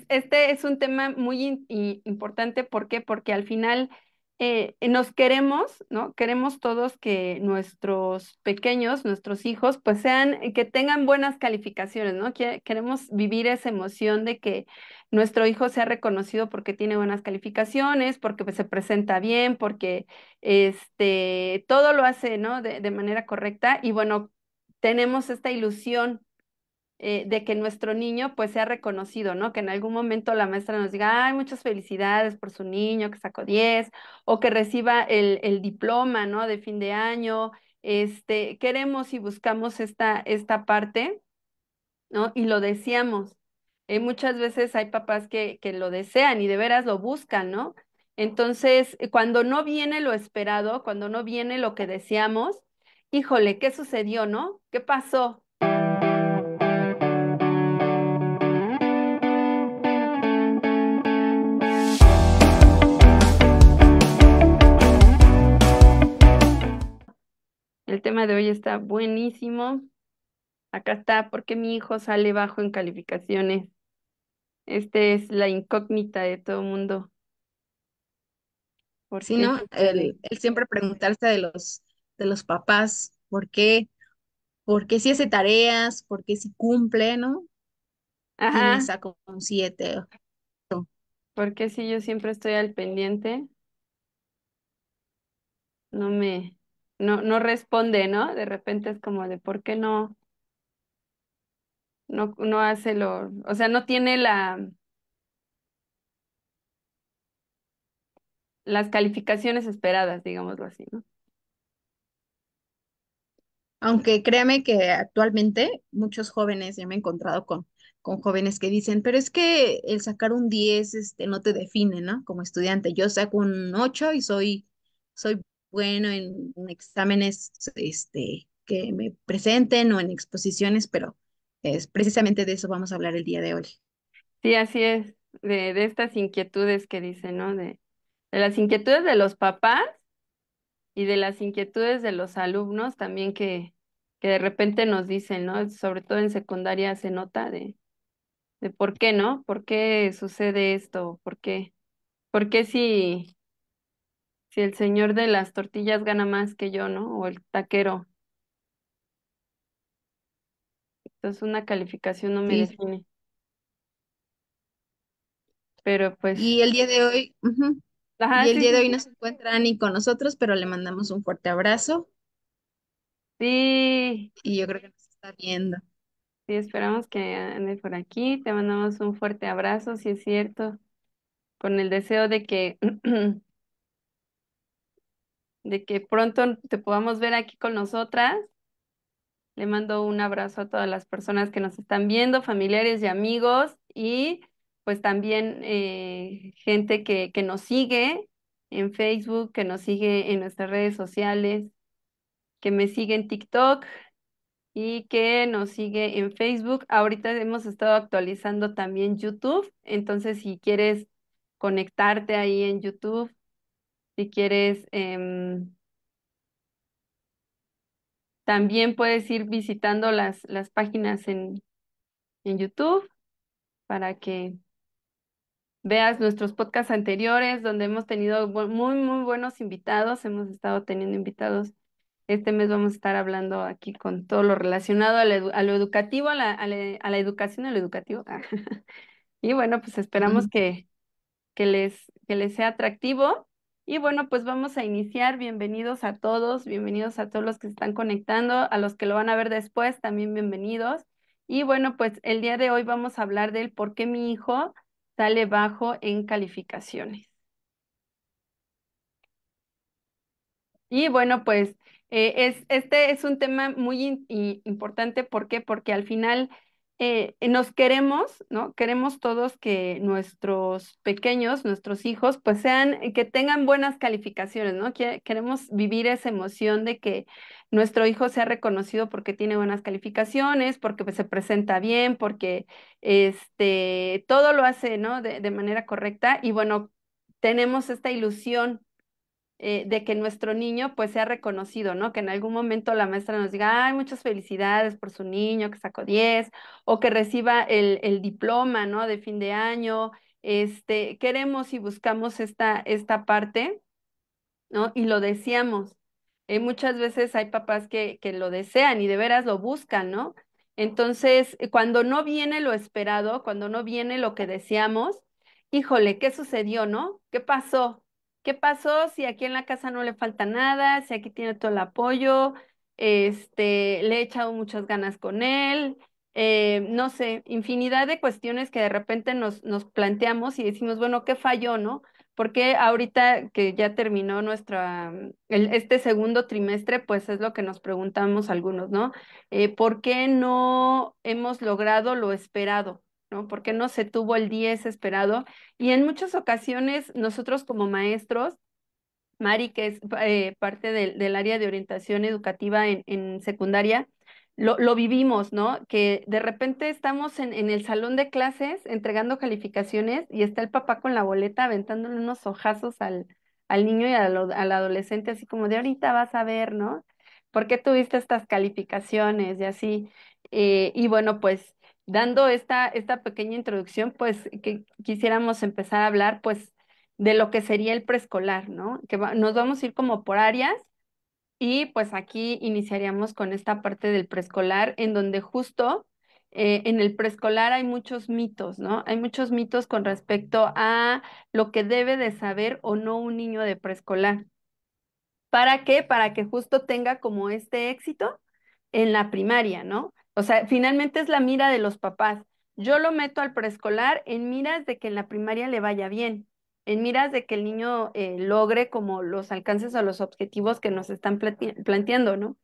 Este es un tema muy importante. ¿Por qué? Porque al final nos queremos, ¿no? Queremos todos que nuestros pequeños, nuestros hijos, pues que tengan buenas calificaciones, ¿no? Queremos vivir esa emoción de que nuestro hijo sea reconocido porque tiene buenas calificaciones, porque pues, se presenta bien, porque todo lo hace, ¿no? De manera correcta. Y bueno, tenemos esta ilusión de que nuestro niño pues sea reconocido, ¿no? Que en algún momento la maestra nos diga, ay, muchas felicidades por su niño que sacó 10 o que reciba el diploma, ¿no? De fin de año. Queremos y buscamos esta parte, ¿no? Y lo deseamos. Muchas veces hay papás que lo desean y de veras lo buscan, ¿no? Entonces, cuando no viene lo esperado, cuando no viene lo que deseamos, híjole, ¿qué sucedió, no? ¿Qué pasó? El tema de hoy está buenísimo. Acá está, ¿por qué mi hijo sale bajo en calificaciones? Es la incógnita de todo el mundo. ¿Por Sí, qué ¿no? sucede? El siempre preguntarse de los papás, por qué si hace tareas, por qué si cumple, ¿no? Y me Ajá, saco un 7. ¿por qué si yo siempre estoy al pendiente? No me, no responde, ¿no? De repente es como de ¿por qué no hace o sea, no tiene las calificaciones esperadas, digámoslo así, ¿no? Aunque créame que actualmente muchos jóvenes, ya me he encontrado con jóvenes que dicen, pero es que el sacar un 10 no te define, ¿no? Como estudiante, yo saco un 8 y soy bueno en exámenes que me presenten o en exposiciones, pero es precisamente de eso vamos a hablar el día de hoy. Sí, así es, de estas inquietudes que dicen, ¿no? De las inquietudes de los papás y de las inquietudes de los alumnos también que de repente nos dicen, ¿no? Sobre todo en secundaria se nota de por qué, ¿no? ¿Por qué sucede esto? ¿Por qué si el señor de las tortillas gana más que yo, ¿no? O el taquero. Entonces una calificación no me Sí, define. Pero pues, y el día de hoy, ajá, y el sí, día de sí, hoy sí. no se encuentra Ani con nosotros, pero le mandamos un fuerte abrazo Sí, y yo creo que nos está viendo. sí, esperamos que ande por aquí. Te mandamos un fuerte abrazo, si es cierto, con el deseo de que pronto te podamos ver aquí con nosotras. Le mando un abrazo a todas las personas que nos están viendo, familiares y amigos, y pues también gente que nos sigue en Facebook, que nos sigue en nuestras redes sociales, que me sigue en TikTok y que nos sigue en Facebook. Ahorita hemos estado actualizando también YouTube, entonces si quieres conectarte ahí en YouTube, si quieres también puedes ir visitando las páginas en YouTube para que veas nuestros podcasts anteriores donde hemos tenido muy, muy buenos invitados. Hemos estado teniendo invitados. Este mes vamos a estar hablando aquí con todo lo relacionado a lo educativo, a la educación, a lo educativo. Y bueno, pues esperamos Ujú. que les sea atractivo. Y bueno, pues vamos a iniciar. Bienvenidos a todos los que se están conectando, a los que lo van a ver después, también bienvenidos. Y bueno, pues el día de hoy vamos a hablar del por qué mi hijo sale bajo en calificaciones. Y bueno, pues este es un tema muy importante. ¿Por qué? Porque al final nos queremos, ¿no? Queremos todos que nuestros pequeños, nuestros hijos, pues que tengan buenas calificaciones, ¿no? Queremos vivir esa emoción de que nuestro hijo sea reconocido porque tiene buenas calificaciones, porque pues, se presenta bien, porque todo lo hace, ¿no? De manera correcta. Y bueno, tenemos esta ilusión de que nuestro niño pues sea reconocido, ¿no? Que en algún momento la maestra nos diga, ay, muchas felicidades por su niño que sacó 10 o que reciba el diploma, ¿no? De fin de año. Queremos y buscamos esta parte, ¿no? Y lo deseamos. Muchas veces hay papás que lo desean y de veras lo buscan, ¿no? Entonces, cuando no viene lo esperado, cuando no viene lo que deseamos, híjole, ¿qué sucedió, no? ¿Qué pasó? ¿Qué pasó si aquí en la casa no le falta nada, si aquí tiene todo el apoyo, le he echado muchas ganas con él, no sé, infinidad de cuestiones que de repente nos planteamos y decimos, bueno, ¿qué falló, no? Porque ahorita que ya terminó este segundo trimestre, pues es lo que nos preguntamos algunos, ¿no? ¿Por qué no hemos logrado lo esperado? ¿No? ¿Por qué no se tuvo el 10 esperado? Y en muchas ocasiones nosotros como maestros, Mari, que es parte del área de orientación educativa en secundaria, lo vivimos, ¿no? Que de repente estamos en el salón de clases entregando calificaciones y está el papá con la boleta aventándole unos ojazos al niño y al adolescente, así como de ahorita vas a ver, ¿no? ¿Por qué tuviste estas calificaciones? Y así. Y bueno, pues dando esta pequeña introducción, pues que quisiéramos empezar a hablar, pues de lo que sería el preescolar, ¿no? Nos vamos a ir como por áreas y pues aquí iniciaríamos con esta parte del preescolar en donde justo en el preescolar hay muchos mitos, ¿no? Hay muchos mitos con respecto a lo que debe de saber o no un niño de preescolar. ¿Para qué? Para que justo tenga como este éxito en la primaria, ¿no? O sea, finalmente es la mira de los papás. Yo lo meto al preescolar en miras de que en la primaria le vaya bien, en miras de que el niño logre como los alcances o los objetivos que nos están planteando, ¿no?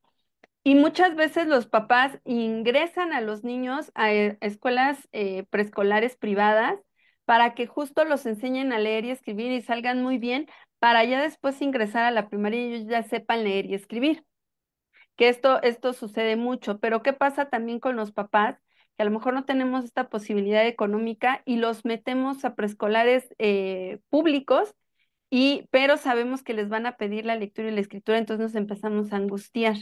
Y muchas veces los papás ingresan a los niños a escuelas preescolares privadas para que justo los enseñen a leer y escribir y salgan muy bien, para ya después ingresar a la primaria y ellos ya sepan leer y escribir. Que esto sucede mucho, pero ¿qué pasa también con los papás? Que a lo mejor no tenemos esta posibilidad económica y los metemos a preescolares públicos pero sabemos que les van a pedir la lectura y la escritura, entonces nos empezamos a angustiar.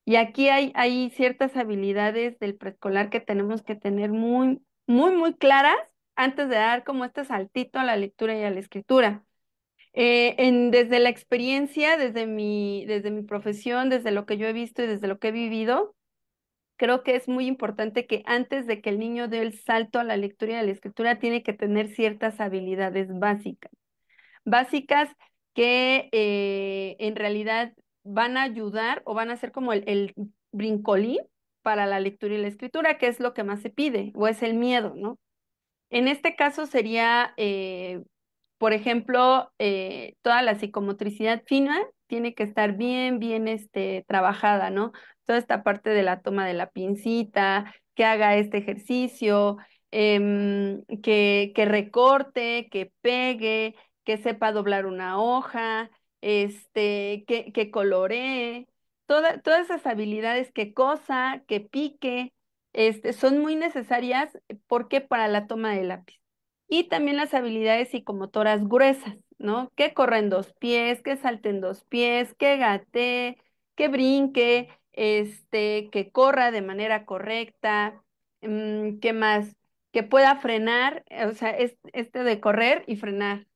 Y aquí hay ciertas habilidades del preescolar que tenemos que tener muy, muy, muy claras antes de dar como este saltito a la lectura y a la escritura. Desde la experiencia, desde mi profesión, desde lo que yo he visto y desde lo que he vivido, creo que es muy importante que antes de que el niño dé el salto a la lectura y a la escritura, tiene que tener ciertas habilidades básicas que en realidad van a ayudar o van a ser como el brincolín para la lectura y la escritura, que es lo que más se pide, o es el miedo, ¿no? En este caso sería, por ejemplo, toda la psicomotricidad fina tiene que estar bien, bien, trabajada, ¿no? Toda esta parte de la toma de la pincita, que haga este ejercicio, que recorte, que pegue, que sepa doblar una hoja, que coloree, todas esas habilidades que cosa, que pique, son muy necesarias porque para la toma de lápiz. Y también las habilidades psicomotoras gruesas, ¿no? Que corra en dos pies, que salte en dos pies, que gatee, que brinque, que corra de manera correcta, ¿qué más? Que pueda frenar, o sea, este de correr y frenar,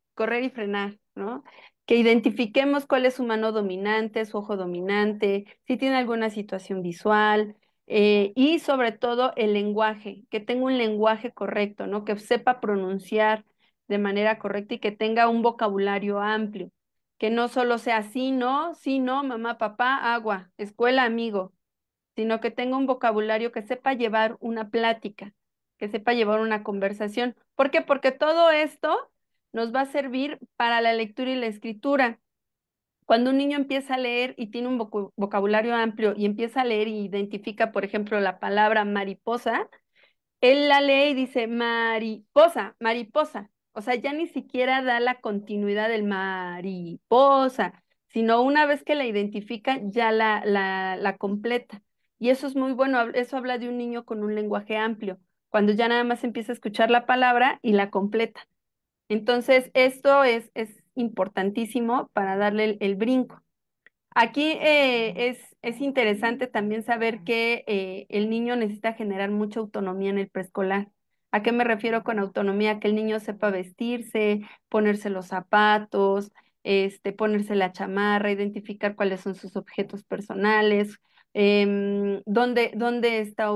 ¿no? Que identifiquemos cuál es su mano dominante, su ojo dominante, si tiene alguna situación visual, y sobre todo el lenguaje, que tenga un lenguaje correcto, ¿no? Que sepa pronunciar de manera correcta y que tenga un vocabulario amplio, que no solo sea sí, no, mamá, papá, agua, escuela, amigo, sino que tenga un vocabulario que sepa llevar una plática, que sepa llevar una conversación. ¿Por qué? Porque todo esto nos va a servir para la lectura y la escritura. Cuando un niño empieza a leer y tiene un vocabulario amplio y empieza a leer y identifica, por ejemplo, la palabra mariposa, él la lee y dice mariposa, mariposa. O sea, ya ni siquiera da la continuidad del mariposa, sino una vez que la identifica, ya la completa. Y eso es muy bueno, eso habla de un niño con un lenguaje amplio, cuando ya nada más empieza a escuchar la palabra y la completa. Entonces, esto es importantísimo para darle el brinco. Aquí es interesante también saber que el niño necesita generar mucha autonomía en el preescolar. ¿A qué me refiero con autonomía? Que el niño sepa vestirse, ponerse los zapatos, ponerse la chamarra, identificar cuáles son sus objetos personales, dónde está,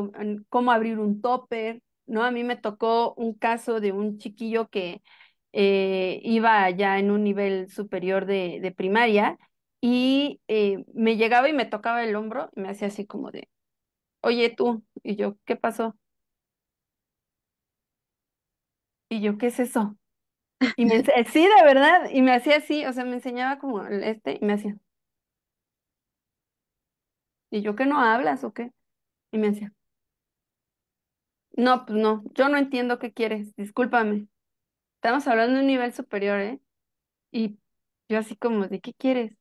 cómo abrir un topper, ¿no? A mí me tocó un caso de un chiquillo que iba ya en un nivel superior de primaria y me llegaba y me tocaba el hombro y me hacía así como de, oye tú, y yo, ¿qué pasó? Y yo, ¿qué es eso? Y sí, de verdad, y me hacía así, o sea, me enseñaba como y me hacía, y yo, ¿qué no hablas o qué? Y me hacía, no, pues no, yo no entiendo qué quieres, discúlpame, estamos hablando de un nivel superior, ¿eh? Y yo así como, ¿de qué quieres?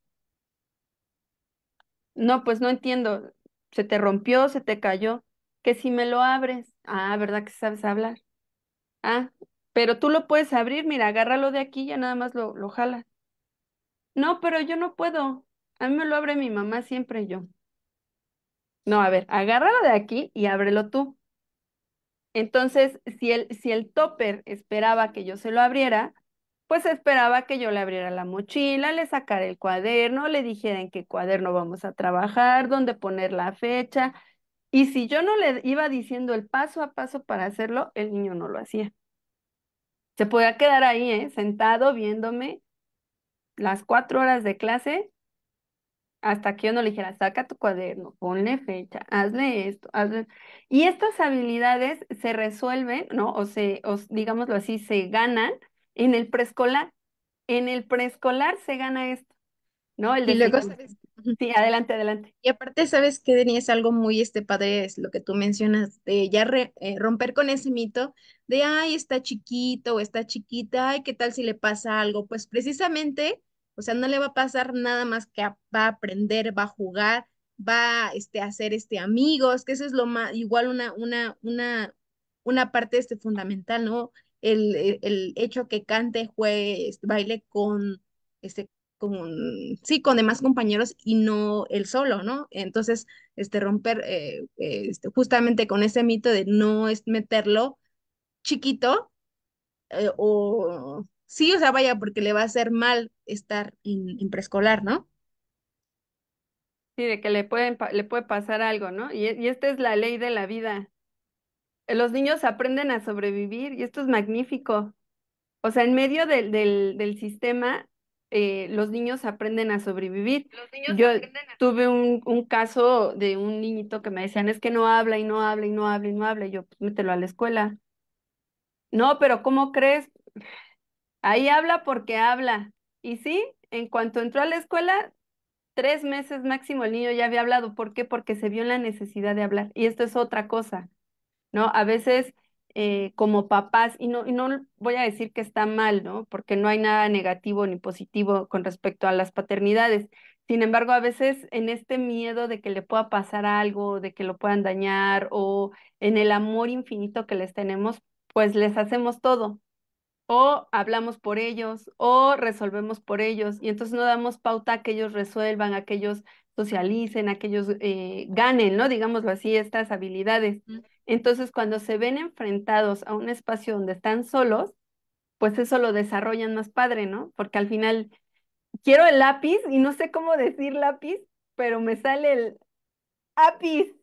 No, pues no entiendo, se te rompió, se te cayó, que si me lo abres, ah, ¿verdad que sabes hablar? Ah, pero tú lo puedes abrir, mira, agárralo de aquí, ya nada más lo jalas. No, pero yo no puedo. A mí me lo abre mi mamá siempre y yo. No, a ver, agárralo de aquí y ábrelo tú. Entonces, si el topper esperaba que yo se lo abriera, pues esperaba que yo le abriera la mochila, le sacara el cuaderno, le dijera en qué cuaderno vamos a trabajar, dónde poner la fecha. Y si yo no le iba diciendo el paso a paso para hacerlo, el niño no lo hacía. Se podía quedar ahí, sentado viéndome las 4 horas de clase hasta que yo no le dijera, saca tu cuaderno, ponle fecha, hazle esto, hazle. Y estas habilidades se resuelven, ¿no? Digámoslo así, se ganan en el preescolar. En el preescolar se gana esto, ¿no? El Y de luego, seguir. ¿sabes? Sí, adelante, adelante. Y aparte, ¿sabes qué, Denis? Es algo muy padre, es lo que tú mencionas, de ya romper con ese mito de, ay, está chiquito o está chiquita, ay, ¿qué tal si le pasa algo? Pues precisamente, o sea, no le va a pasar nada más que va a aprender, va a jugar, va a hacer amigos, que eso es lo más, igual una parte fundamental, ¿no? El hecho que cante, juegue, baile este, con, sí, con demás compañeros y no él solo, ¿no? Entonces, romper justamente con ese mito de no es meterlo chiquito o sí, o sea, vaya, porque le va a hacer mal estar en preescolar, ¿no? Sí, de que le puede pasar algo, ¿no? Y esta es la ley de la vida. Los niños aprenden a sobrevivir y esto es magnífico. O sea, en medio del sistema, los niños aprenden a sobrevivir. Yo tuve un caso de un niñito que me decían, es que no habla y no habla y no habla y no habla. Y yo, pues mételo a la escuela. No, pero ¿cómo crees? Ahí habla porque habla. Y sí, en cuanto entró a la escuela, 3 meses máximo el niño ya había hablado. ¿Por qué? Porque se vio en la necesidad de hablar. Y esto es otra cosa. ¿No? A veces como papás, y no voy a decir que está mal, ¿no? Porque no hay nada negativo ni positivo con respecto a las paternidades. Sin embargo, a veces en este miedo de que le pueda pasar algo, de que lo puedan dañar, o en el amor infinito que les tenemos, pues les hacemos todo o hablamos por ellos, o resolvemos por ellos, y entonces no damos pauta a que ellos resuelvan, a que ellos socialicen, a que ellos ganen, ¿no? Digámoslo así, estas habilidades. Mm. Entonces, cuando se ven enfrentados a un espacio donde están solos, pues eso lo desarrollan más padre, ¿no? Porque al final quiero el lápiz y no sé cómo decir lápiz, pero me sale el lápiz,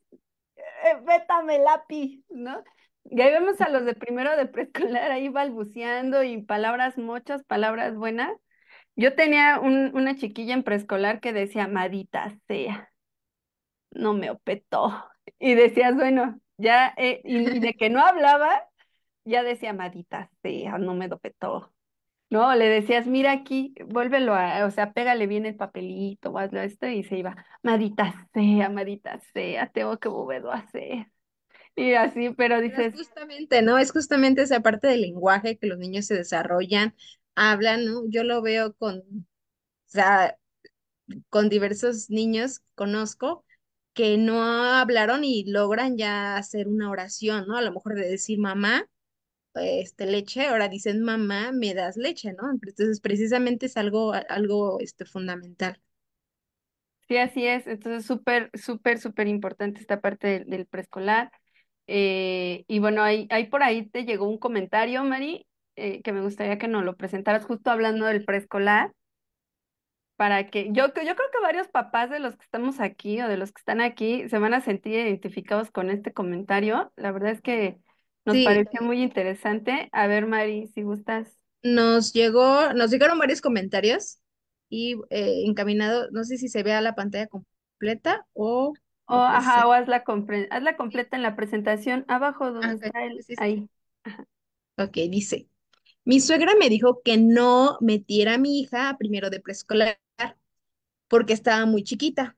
vétame lápiz, ¿no? Y ahí vemos a los de primero de preescolar ahí balbuceando y palabras mochas, palabras buenas. Yo tenía una chiquilla en preescolar que decía, madita sea, no me opetó. Y decías, bueno, ya, y de que no hablaba, ya decía, madita sea, no me dopetó. No, le decías, mira aquí, vuélvelo o sea, pégale bien el papelito, o hazlo esto, y se iba, madita sea, tengo que volverlo a hacer. Y así, pero Pero es dices, justamente, ¿no? Es justamente esa parte del lenguaje que los niños se desarrollan, hablan, ¿no? Yo lo veo o sea, con diversos niños que conozco que no hablaron y logran ya hacer una oración, ¿no? A lo mejor de decir mamá leche, ahora dicen mamá, me das leche, ¿no? Entonces, precisamente es algo fundamental. Sí, así es. Entonces, súper, súper, súper importante esta parte del preescolar. Y bueno, ahí por ahí te llegó un comentario, Mari, que me gustaría que nos lo presentaras justo hablando del preescolar, para que yo creo que varios papás de los que estamos aquí o de los que están aquí se van a sentir identificados con este comentario. La verdad es que nos Sí, pareció muy interesante. A ver, Mari, si gustas. nos llegaron varios comentarios y encaminado, no sé si se vea la pantalla completa o O, lo ajá, presento. o hazla completa en la presentación, abajo donde Ok, está el, sí, sí, sí. ahí. Ajá. Ok, dice, mi suegra me dijo que no metiera a mi hija a primero de preescolar porque estaba muy chiquita.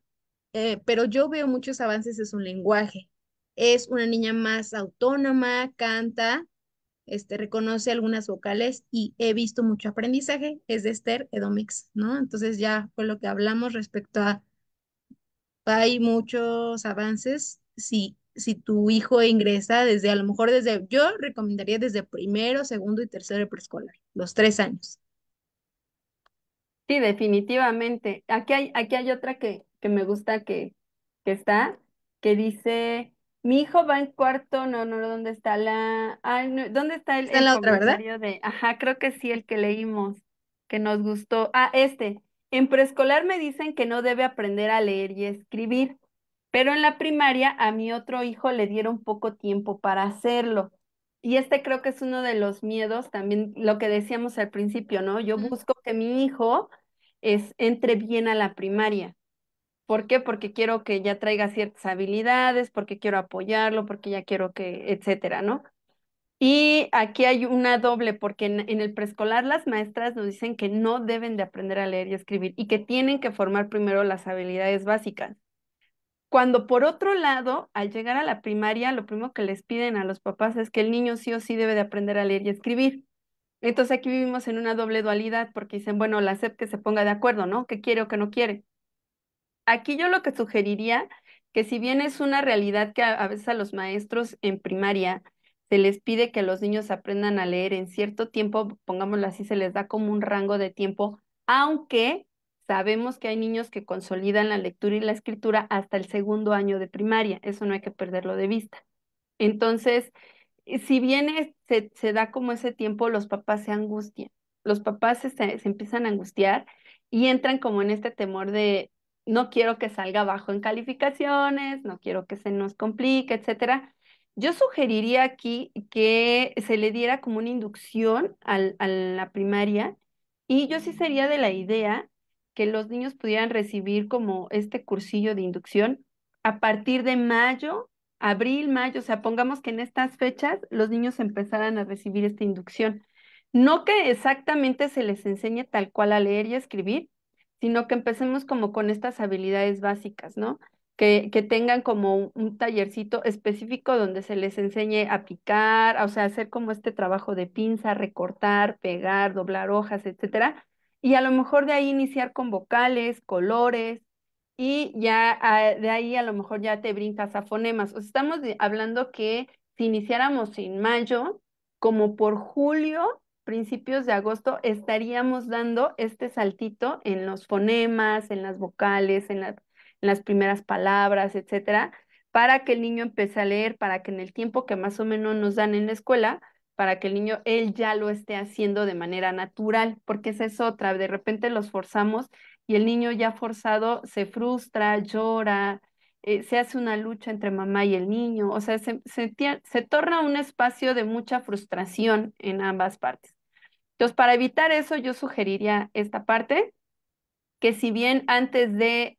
Pero yo veo muchos avances en su lenguaje. Es una niña más autónoma, canta, reconoce algunas vocales y he visto mucho aprendizaje. Es de Esther Edomix, ¿no? Entonces ya fue lo que hablamos respecto a, hay muchos avances. Si tu hijo ingresa desde, a lo mejor desde, yo recomendaría desde primero, segundo y tercero de preescolar, los 3 años. Sí, definitivamente. Aquí hay otra que me gusta que está, que dice, mi hijo va en cuarto, no, ¿dónde está ay, no, ¿dónde está Está en el la otra, ¿verdad? comentario de, ajá, creo que sí, el que leímos, que nos gustó. En preescolar me dicen que no debe aprender a leer y escribir, pero en la primaria a mi otro hijo le dieron poco tiempo para hacerlo. Y este creo que es uno de los miedos, también lo que decíamos al principio, ¿no? Yo Mm. busco que mi hijo entre bien a la primaria. ¿Por qué? Porque quiero que ya traiga ciertas habilidades, porque quiero apoyarlo, porque ya quiero que, etcétera, ¿no? Y aquí hay una doble, porque en el preescolar las maestras nos dicen que no deben de aprender a leer y escribir y que tienen que formar primero las habilidades básicas. Cuando por otro lado, al llegar a la primaria, lo primero que les piden a los papás es que el niño sí o sí debe de aprender a leer y escribir. Entonces aquí vivimos en una doble dualidad porque dicen, bueno, la SEP que se ponga de acuerdo, ¿no? ¿Qué quiere o qué no quiere? Aquí yo lo que sugeriría, que si bien es una realidad que a veces a los maestros en primaria se les pide que los niños aprendan a leer en cierto tiempo, pongámoslo así, se les da como un rango de tiempo, aunque sabemos que hay niños que consolidan la lectura y la escritura hasta el segundo año de primaria, eso no hay que perderlo de vista. Entonces, si bien se da como ese tiempo, los papás se angustian. Los papás se empiezan a angustiar y entran como en este temor de no quiero que salga bajo en calificaciones, no quiero que se nos complique, etcétera. Yo sugeriría aquí que se le diera como una inducción a la primaria y yo sí sería de la idea que los niños pudieran recibir como este cursillo de inducción a partir de mayo, abril, mayo, o sea, pongamos que en estas fechas los niños empezaran a recibir esta inducción. No que exactamente se les enseñe tal cual a leer y a escribir, sino que empecemos como con estas habilidades básicas, ¿no? Que tengan como un tallercito específico donde se les enseñe a picar, o sea, hacer como este trabajo de pinza, recortar, pegar, doblar hojas, etcétera. Y a lo mejor de ahí iniciar con vocales, colores, y ya de ahí a lo mejor ya te brincas a fonemas. O sea, estamos hablando que si iniciáramos en mayo, como por julio, principios de agosto, estaríamos dando este saltito en los fonemas, en las vocales, en las primeras palabras, etcétera, para que el niño empiece a leer, para que en el tiempo que más o menos nos dan en la escuela, para que el niño él ya lo esté haciendo de manera natural, porque esa es otra, de repente los forzamos y el niño ya forzado se frustra, llora, se hace una lucha entre mamá y el niño, o sea, se torna un espacio de mucha frustración en ambas partes. Entonces, para evitar eso, yo sugeriría esta parte, que si bien antes de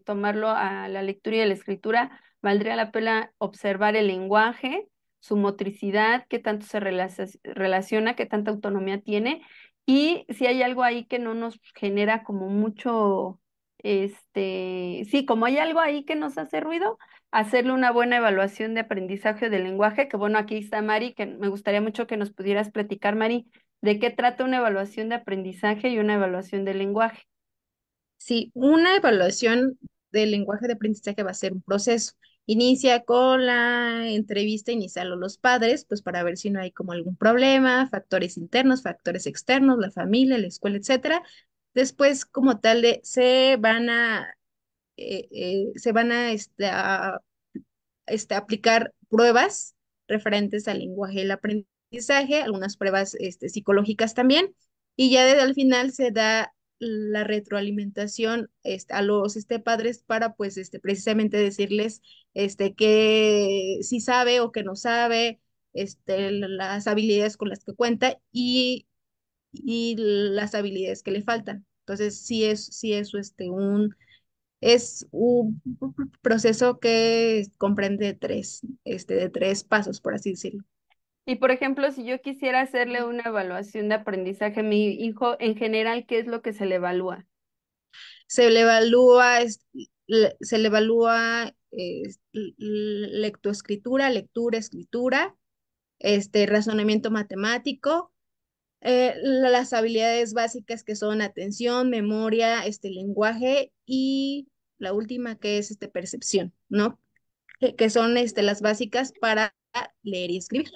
tomarlo a la lectura y a la escritura, valdría la pena observar el lenguaje, su motricidad, qué tanto se relaciona, qué tanta autonomía tiene, y si hay algo ahí que no nos genera como mucho, sí, como hay algo ahí que nos hace ruido, hacerle una buena evaluación de aprendizaje del lenguaje, que bueno, aquí está Mari, que me gustaría mucho que nos pudieras platicar, Mari, de qué trata una evaluación de aprendizaje y una evaluación del lenguaje. Sí, una evaluación del lenguaje de aprendizaje va a ser un proceso inicia con la entrevista inicial a los padres, pues para ver si no hay como algún problema, factores internos, factores externos, la familia, la escuela, etcétera. Después, como tal, se van a aplicar pruebas referentes al lenguaje y el aprendizaje, algunas pruebas psicológicas también, y ya desde el final se da la retroalimentación a los padres para pues precisamente decirles que sí sabe o que no sabe, las habilidades con las que cuenta y las habilidades que le faltan. Entonces, sí es es un proceso que comprende de tres pasos, por así decirlo. Y por ejemplo, si yo quisiera hacerle una evaluación de aprendizaje a mi hijo, en general, ¿qué es lo que se le evalúa? Se le evalúa, lectoescritura, lectura, escritura, razonamiento matemático, las habilidades básicas que son atención, memoria, lenguaje y la última que es percepción, ¿no? Que son las básicas para leer y escribir.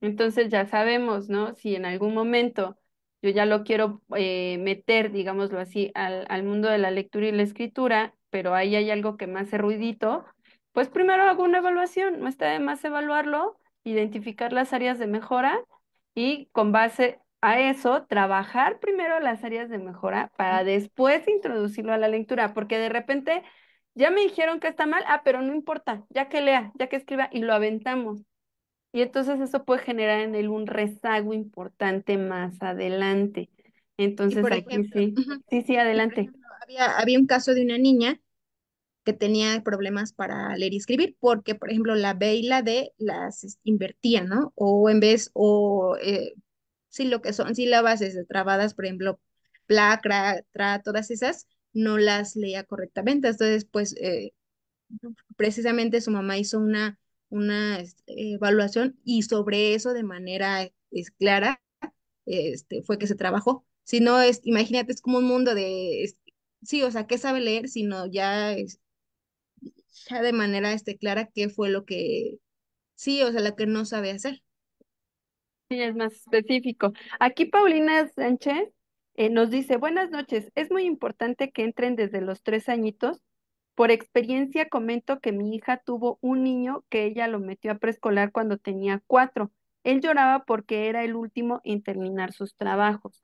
Entonces ya sabemos, ¿no? Si en algún momento yo ya lo quiero meter, digámoslo así, al mundo de la lectura y la escritura, pero ahí hay algo que me hace ruidito, pues primero hago una evaluación, no está de más evaluarlo, identificar las áreas de mejora y con base a eso trabajar primero las áreas de mejora para después introducirlo a la lectura, porque de repente ya me dijeron que está mal, pero no importa, ya que lea, ya que escriba y lo aventamos. Y entonces eso puede generar en él un rezago importante más adelante. Y Entonces por aquí ejemplo, sí, ujú, sí, sí, y por adelante. ejemplo, había un caso de una niña que tenía problemas para leer y escribir, porque, por ejemplo, la B y la D las invertía, ¿no? O en vez, sí, lo que son sílabas trabadas, por ejemplo, pla, cra, tra, todas esas, no las leía correctamente. Entonces, pues, precisamente su mamá hizo una evaluación y sobre eso de manera clara fue que se trabajó. Si no, imagínate, es como un mundo sí, o sea, ¿qué sabe leer? Sino ya de manera clara qué fue lo que, sí, o sea, lo que no sabe hacer. Sí, es más específico. Aquí Paulina Sánchez nos dice, buenas noches, es muy importante que entren desde los 3 añitos. Por experiencia comento que mi hija tuvo un niño que ella lo metió a preescolar cuando tenía 4. Él lloraba porque era el último en terminar sus trabajos.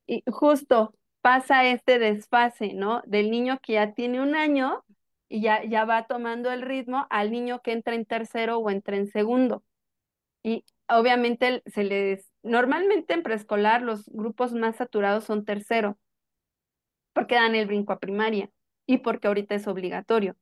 Y justo pasa este desfase, ¿no? Del niño que ya tiene 1 año y ya va tomando el ritmo al niño que entra en tercero o entra en segundo. Y obviamente normalmente en preescolar los grupos más saturados son tercero, porque dan el brinco a primaria y porque ahorita es obligatorio.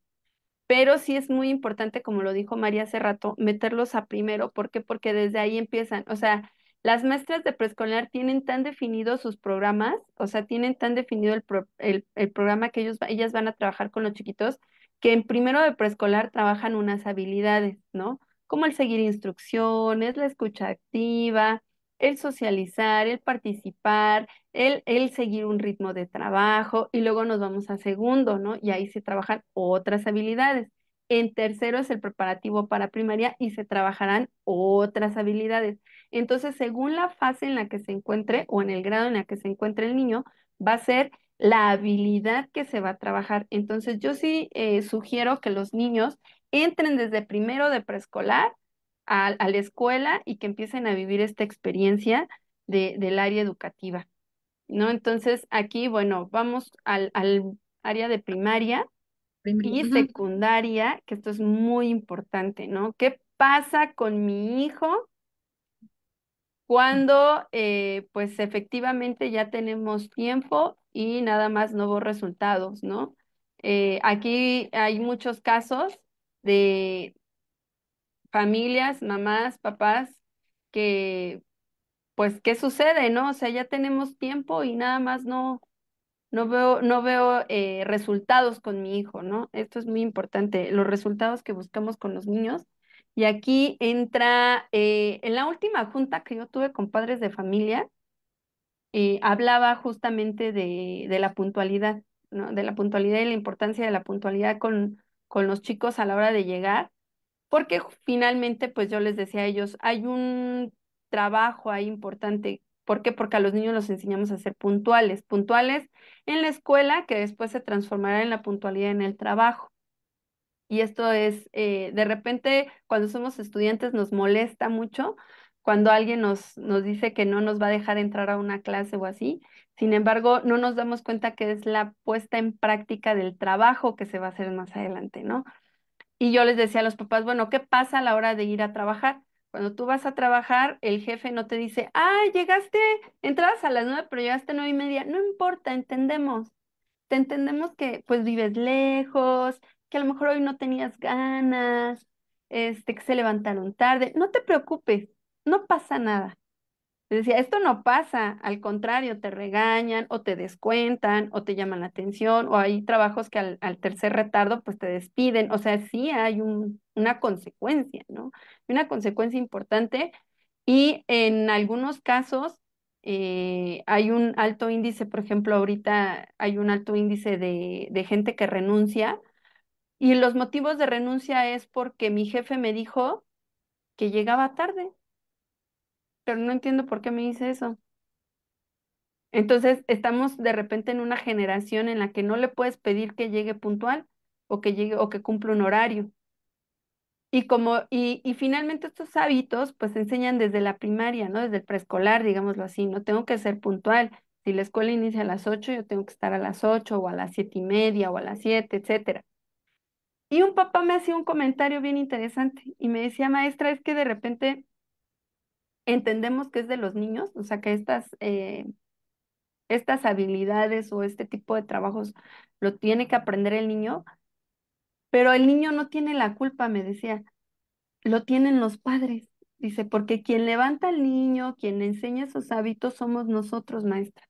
Pero sí es muy importante, como lo dijo María hace rato, meterlos a primero. ¿Por qué? Porque desde ahí empiezan. O sea, las maestras de preescolar tienen tan definidos sus programas, o sea, tienen tan definido el programa que ellas van a trabajar con los chiquitos, que en primero de preescolar trabajan unas habilidades, ¿no? Como el seguir instrucciones, la escucha activa, el socializar, el participar, el seguir un ritmo de trabajo y luego nos vamos a segundo, ¿no? Y ahí se trabajan otras habilidades. En tercero es el preparativo para primaria y se trabajarán otras habilidades. Entonces, según la fase en la que se encuentre o en el grado en la que se encuentre el niño, va a ser la habilidad que se va a trabajar. Entonces, yo sí sugiero que los niños entren desde primero de preescolar a la escuela y que empiecen a vivir esta experiencia del área educativa. ¿No? Entonces, aquí, bueno, vamos al área de primaria Primaria. y Ujú. secundaria, que esto es muy importante, ¿no? ¿Qué pasa con mi hijo cuando, pues, efectivamente ya tenemos tiempo y nada más no veo resultados, ¿no? Aquí hay muchos casos de familias, mamás, papás, que, pues, ¿qué sucede, no? O sea, ya tenemos tiempo y nada más no veo resultados con mi hijo, ¿no? Esto es muy importante, los resultados que buscamos con los niños. Y aquí entra, en la última junta que yo tuve con padres de familia, hablaba justamente de la puntualidad, ¿no? De la puntualidad y la importancia de la puntualidad con los chicos a la hora de llegar, porque finalmente, pues yo les decía a ellos, hay un trabajo ahí importante. ¿Por qué? Porque a los niños los enseñamos a ser puntuales, puntuales en la escuela, que después se transformará en la puntualidad en el trabajo. Y esto es, de repente, cuando somos estudiantes nos molesta mucho cuando alguien nos dice que no nos va a dejar entrar a una clase o así. Sin embargo, no nos damos cuenta que es la puesta en práctica del trabajo que se va a hacer más adelante, ¿no? Y yo les decía a los papás, bueno, ¿qué pasa a la hora de ir a trabajar? Cuando tú vas a trabajar, el jefe no te dice, ah, llegaste, entrabas a las 9, pero llegaste a 9:30. No importa, entendemos. Te entendemos que pues vives lejos, que a lo mejor hoy no tenías ganas, que se levantaron tarde. No te preocupes, no pasa nada. Le decía, esto no pasa, al contrario, te regañan o te descuentan o te llaman la atención o hay trabajos que al tercer retardo pues te despiden. O sea, sí hay una consecuencia, ¿no? Una consecuencia importante y en algunos casos hay un alto índice, por ejemplo, ahorita hay un alto índice de gente que renuncia y los motivos de renuncia es porque mi jefe me dijo que llegaba tarde, pero no entiendo por qué me dice eso. Entonces, estamos de repente en una generación en la que no le puedes pedir que llegue puntual o que llegue o que cumpla un horario. Y finalmente estos hábitos pues se enseñan desde la primaria, ¿no? Desde el preescolar, digámoslo así, no tengo que ser puntual. Si la escuela inicia a las 8, yo tengo que estar a las 8 o a las 7:30 o a las 7, etcétera. Y un papá me hacía un comentario bien interesante y me decía, maestra, es que de repente entendemos que es de los niños, o sea, que estas habilidades o este tipo de trabajos lo tiene que aprender el niño, pero el niño no tiene la culpa, me decía, lo tienen los padres. Dice, porque quien levanta al niño, quien le enseña esos hábitos somos nosotros, maestra.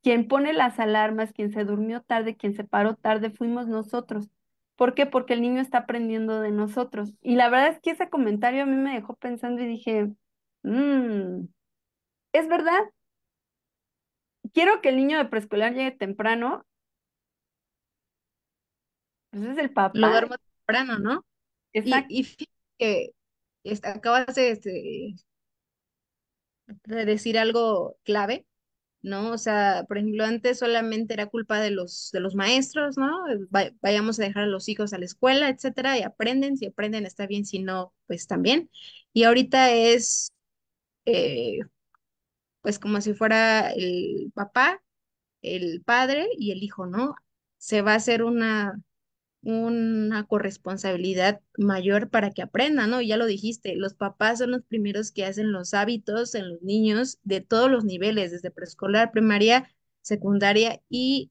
Quien pone las alarmas, quien se durmió tarde, quien se paró tarde, fuimos nosotros. ¿Por qué? Porque el niño está aprendiendo de nosotros. Y la verdad es que ese comentario a mí me dejó pensando y dije, "Mm, es verdad, quiero que el niño de preescolar llegue temprano, pues es el Lo papá, duermo temprano, ¿no? exacto. Y fíjate que acabas de decir algo clave, ¿no? O sea, por ejemplo, antes solamente era culpa de los maestros, ¿no? Vayamos a dejar a los hijos a la escuela, etcétera, y aprenden, si aprenden está bien, si no, pues también. Y ahorita es, eh, pues como si fuera el papá, el padre y el hijo, ¿no? Se va a hacer una corresponsabilidad mayor para que aprendan, ¿no? Ya lo dijiste, los papás son los primeros que hacen los hábitos en los niños de todos los niveles, desde preescolar, primaria, secundaria y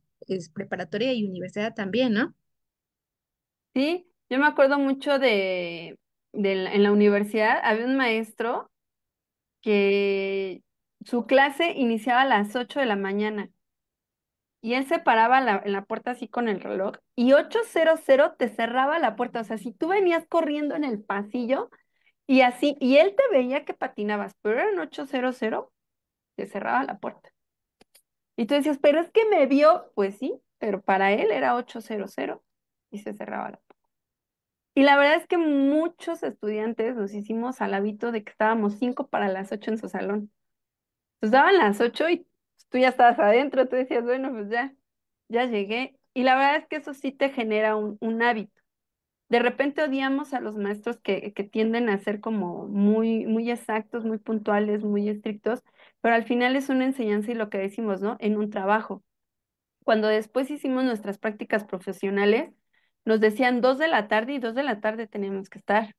preparatoria y universidad también, ¿no? Sí, yo me acuerdo mucho en la universidad había un maestro que su clase iniciaba a las 8 de la mañana y él se paraba en la puerta así con el reloj y 8:00 te cerraba la puerta. O sea, si tú venías corriendo en el pasillo y así, y él te veía que patinabas, pero eran 8:00, te cerraba la puerta. Y tú decías, pero es que me vio, pues sí, pero para él era 8:00 y se cerraba la puerta. Y la verdad es que muchos estudiantes nos hicimos al hábito de que estábamos 5 para las 8 en su salón. Pues daban las 8 y tú ya estabas adentro, tú decías, bueno, pues ya, ya llegué. Y la verdad es que eso sí te genera un hábito. De repente odiamos a los maestros que tienden a ser como muy, muy exactos, muy puntuales, muy estrictos, pero al final es una enseñanza y lo que decimos, ¿no? En un trabajo. Cuando después hicimos nuestras prácticas profesionales, nos decían 2 de la tarde y 2 de la tarde teníamos que estar.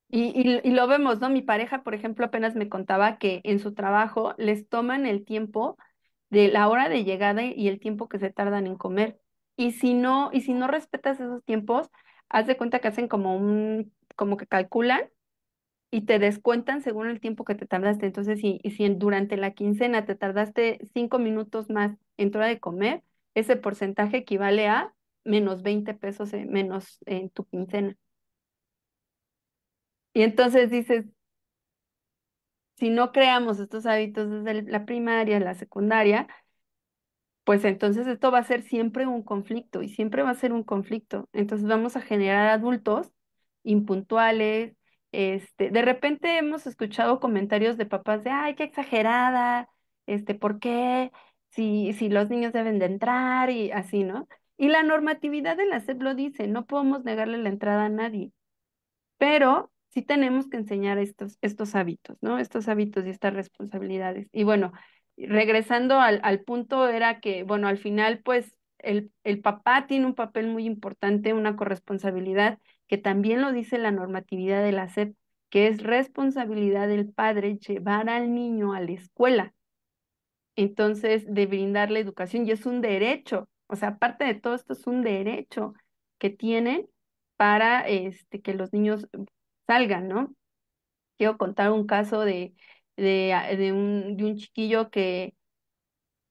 Y lo vemos, ¿no? Mi pareja, por ejemplo, apenas me contaba que en su trabajo les toman el tiempo de la hora de llegada y el tiempo que se tardan en comer. Y si no respetas esos tiempos, haz de cuenta que hacen como que calculan y te descuentan según el tiempo que te tardaste. Entonces, si durante la quincena te tardaste 5 minutos más en tu hora de comer, ese porcentaje equivale a menos 20 pesos menos en tu quincena. Y entonces dices, si no creamos estos hábitos desde la primaria, la secundaria, pues entonces esto va a ser siempre un conflicto y siempre va a ser un conflicto. Entonces vamos a generar adultos impuntuales. De repente hemos escuchado comentarios de papás de, ay, qué exagerada, ¿por qué? Si los niños deben de entrar y así, ¿no? Y la normatividad de la SEP lo dice, no podemos negarle la entrada a nadie, pero sí tenemos que enseñar estos hábitos, ¿no? Estos hábitos y estas responsabilidades. Y bueno, regresando al punto era que, bueno, al final, pues el papá tiene un papel muy importante, una corresponsabilidad, que también lo dice la normatividad de la SEP, que es responsabilidad del padre llevar al niño a la escuela. Entonces, de brindarle educación, y es un derecho, o sea, aparte de todo esto, es un derecho que tienen para que los niños salgan, ¿no? Quiero contar un caso de un chiquillo que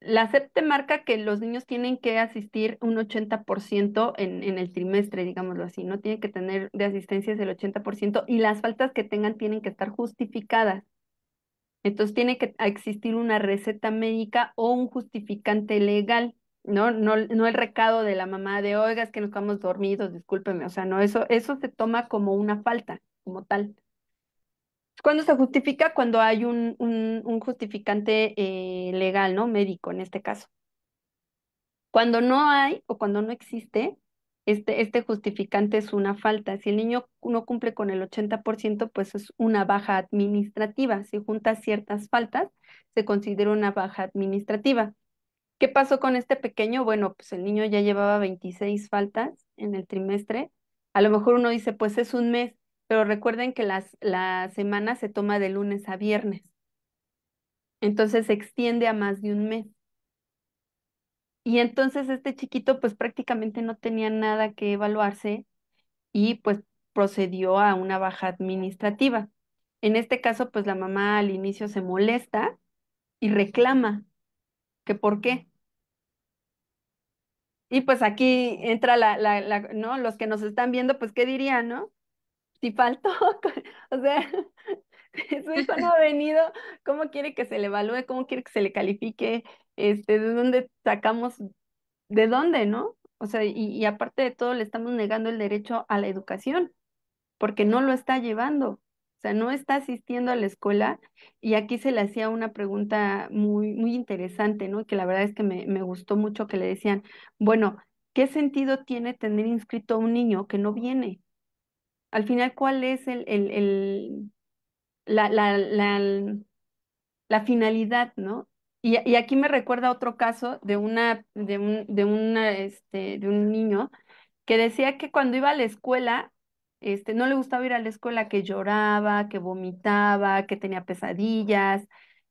la SEP te marca que los niños tienen que asistir un 80% en el trimestre, digámoslo así, ¿no? Tienen que tener de asistencias el 80% y las faltas que tengan tienen que estar justificadas. Entonces tiene que existir una receta médica o un justificante legal, ¿no? No el recado de la mamá de, oiga, es que nos quedamos dormidos, discúlpeme. O sea, no, eso se toma como una falta, como tal. ¿Cuándo se justifica? Cuando hay un justificante legal, ¿no? Médico en este caso. Cuando no hay o cuando no existe, este justificante es una falta. Si el niño no cumple con el 80%, pues es una baja administrativa. Si junta ciertas faltas, se considera una baja administrativa. ¿Qué pasó con este pequeño? Bueno, pues el niño ya llevaba 26 faltas en el trimestre. A lo mejor uno dice, pues es un mes, pero recuerden que la semana se toma de lunes a viernes. Entonces se extiende a más de un mes. Y entonces este chiquito pues prácticamente no tenía nada que evaluarse y pues procedió a una baja administrativa. En este caso pues la mamá al inicio se molesta y reclama que por qué. Y pues aquí entra ¿no? Los que nos están viendo pues qué dirían, ¿no? Si faltó, o sea, su hijo no ha venido, ¿cómo quiere que se le evalúe? ¿Cómo quiere que se le califique? ¿De dónde sacamos? ¿De dónde, no? O sea, y aparte de todo, le estamos negando el derecho a la educación, porque no lo está llevando. O sea, no está asistiendo a la escuela. Y aquí se le hacía una pregunta muy, muy interesante, ¿no? Que la verdad es que me gustó mucho que le decían, bueno, ¿qué sentido tiene tener inscrito a un niño que no viene? Al final, ¿cuál es la, la, la, la finalidad, ¿no? Y aquí me recuerda otro caso de un niño que decía que cuando iba a la escuela, no le gustaba ir a la escuela, que lloraba, que vomitaba, que tenía pesadillas,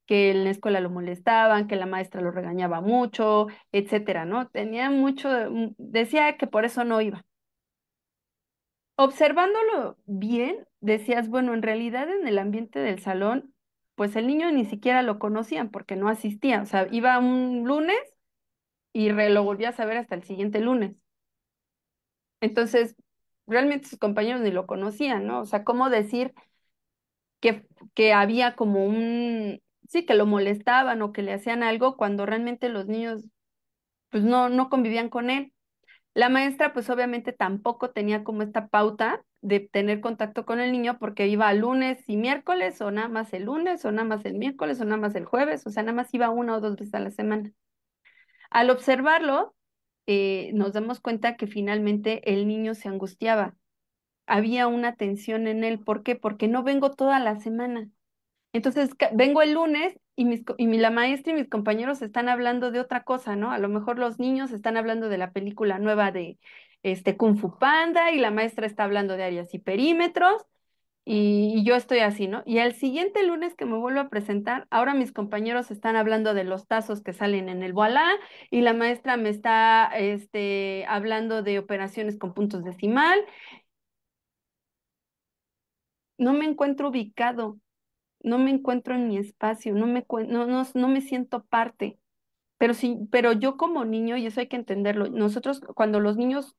que en la escuela lo molestaban, que la maestra lo regañaba mucho, etcétera, ¿no? Tenía mucho, decía que por eso no iba. Observándolo bien, decías, bueno, en realidad en el ambiente del salón, pues el niño ni siquiera lo conocían porque no asistía, o sea, iba un lunes y lo volvías a ver hasta el siguiente lunes. Entonces, realmente sus compañeros ni lo conocían, ¿no? O sea, ¿cómo decir que había como sí, que lo molestaban o que le hacían algo cuando realmente los niños, pues no convivían con él? La maestra, pues obviamente tampoco tenía como esta pauta de tener contacto con el niño porque iba lunes y miércoles, o nada más el lunes, o nada más el miércoles, o nada más el jueves, o sea, nada más iba una o dos veces a la semana. Al observarlo, nos damos cuenta que finalmente el niño se angustiaba. Había una tensión en él. ¿Por qué? Porque no vengo toda la semana. Entonces, vengo el lunes y, la maestra y mis compañeros están hablando de otra cosa, ¿no? A lo mejor los niños están hablando de la película nueva de Kung Fu Panda y la maestra está hablando de áreas y perímetros y yo estoy así, ¿no? Y al siguiente lunes que me vuelvo a presentar, ahora mis compañeros están hablando de los tazos que salen en el Voilá y la maestra me está hablando de operaciones con puntos decimal. No me encuentro ubicado, no me encuentro en mi espacio, no me siento parte. Pero sí, pero yo como niño, y eso hay que entenderlo, nosotros cuando los niños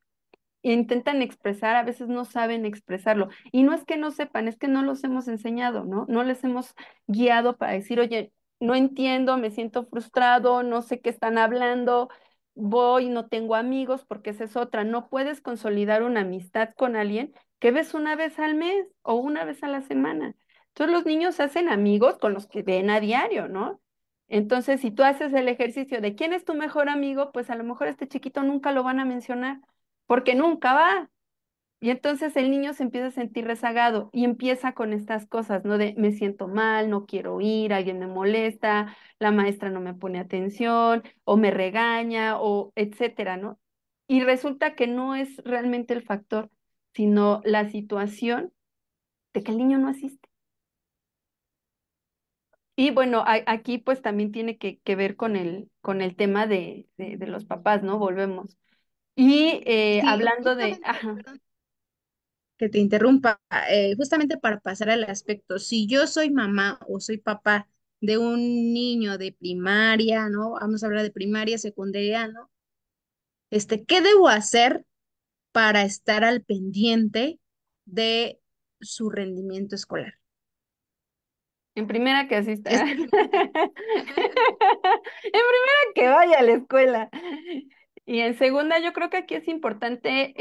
intentan expresar, a veces no saben expresarlo. Y no es que no sepan, es que no los hemos enseñado, ¿no? No les hemos guiado para decir, oye, no entiendo, me siento frustrado, no sé qué están hablando. voy, no tengo amigos, porque esa es otra, no puedes consolidar una amistad con alguien que ves una vez al mes o una vez a la semana. Entonces los niños hacen amigos con los que ven a diario, ¿no? Entonces, si tú haces el ejercicio de quién es tu mejor amigo, pues a lo mejor este chiquito nunca lo van a mencionar, porque nunca va. Y entonces el niño se empieza a sentir rezagado y empieza con estas cosas, ¿no? De me siento mal, no quiero ir, alguien me molesta, la maestra no me pone atención, o me regaña, o etcétera, ¿no? Y resulta que no es realmente el factor, sino la situación de que el niño no asiste. Y bueno, aquí pues también tiene que ver con el tema de los papás, ¿no? Volvemos. Y Sí, hablando de, justamente, ajá, perdón que te interrumpa, justamente para pasar al aspecto, si yo soy mamá o soy papá de un niño de primaria, ¿no? Vamos a hablar de primaria, secundaria, ¿no? ¿Qué debo hacer para estar al pendiente de su rendimiento escolar? en primera que asista. Especialmente. Que vaya a la escuela. Y en segunda, yo creo que aquí es importante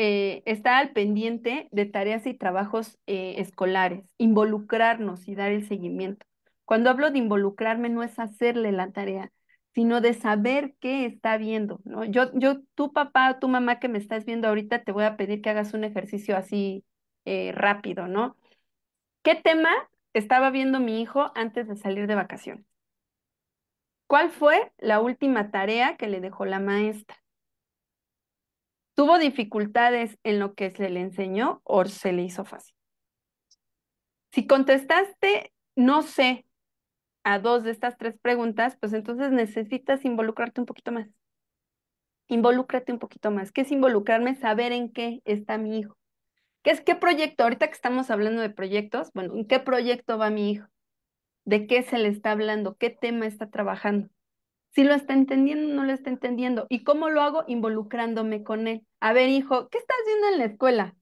estar al pendiente de tareas y trabajos escolares, involucrarnos y dar el seguimiento. Cuando hablo de involucrarme, no es hacerle la tarea, sino de saber qué está viendo, ¿no? Tu papá, tu mamá que me estás viendo ahorita, te voy a pedir que hagas un ejercicio así rápido, ¿no? ¿Qué tema estaba viendo mi hijo antes de salir de vacaciones? ¿Cuál fue la última tarea que le dejó la maestra? ¿Tuvo dificultades en lo que se le enseñó o se le hizo fácil? Si contestaste no sé a dos de estas tres preguntas, pues entonces necesitas involucrarte un poquito más. Involúcrate un poquito más. ¿Qué es involucrarme? Saber en qué está mi hijo. ¿Qué proyecto? Ahorita que estamos hablando de proyectos, bueno, ¿en qué proyecto va mi hijo? ¿De qué se le está hablando? ¿Qué tema está trabajando? Si lo está entendiendo, no lo está entendiendo. ¿Y cómo lo hago? Involucrándome con él. A ver, hijo, ¿qué estás viendo en la escuela?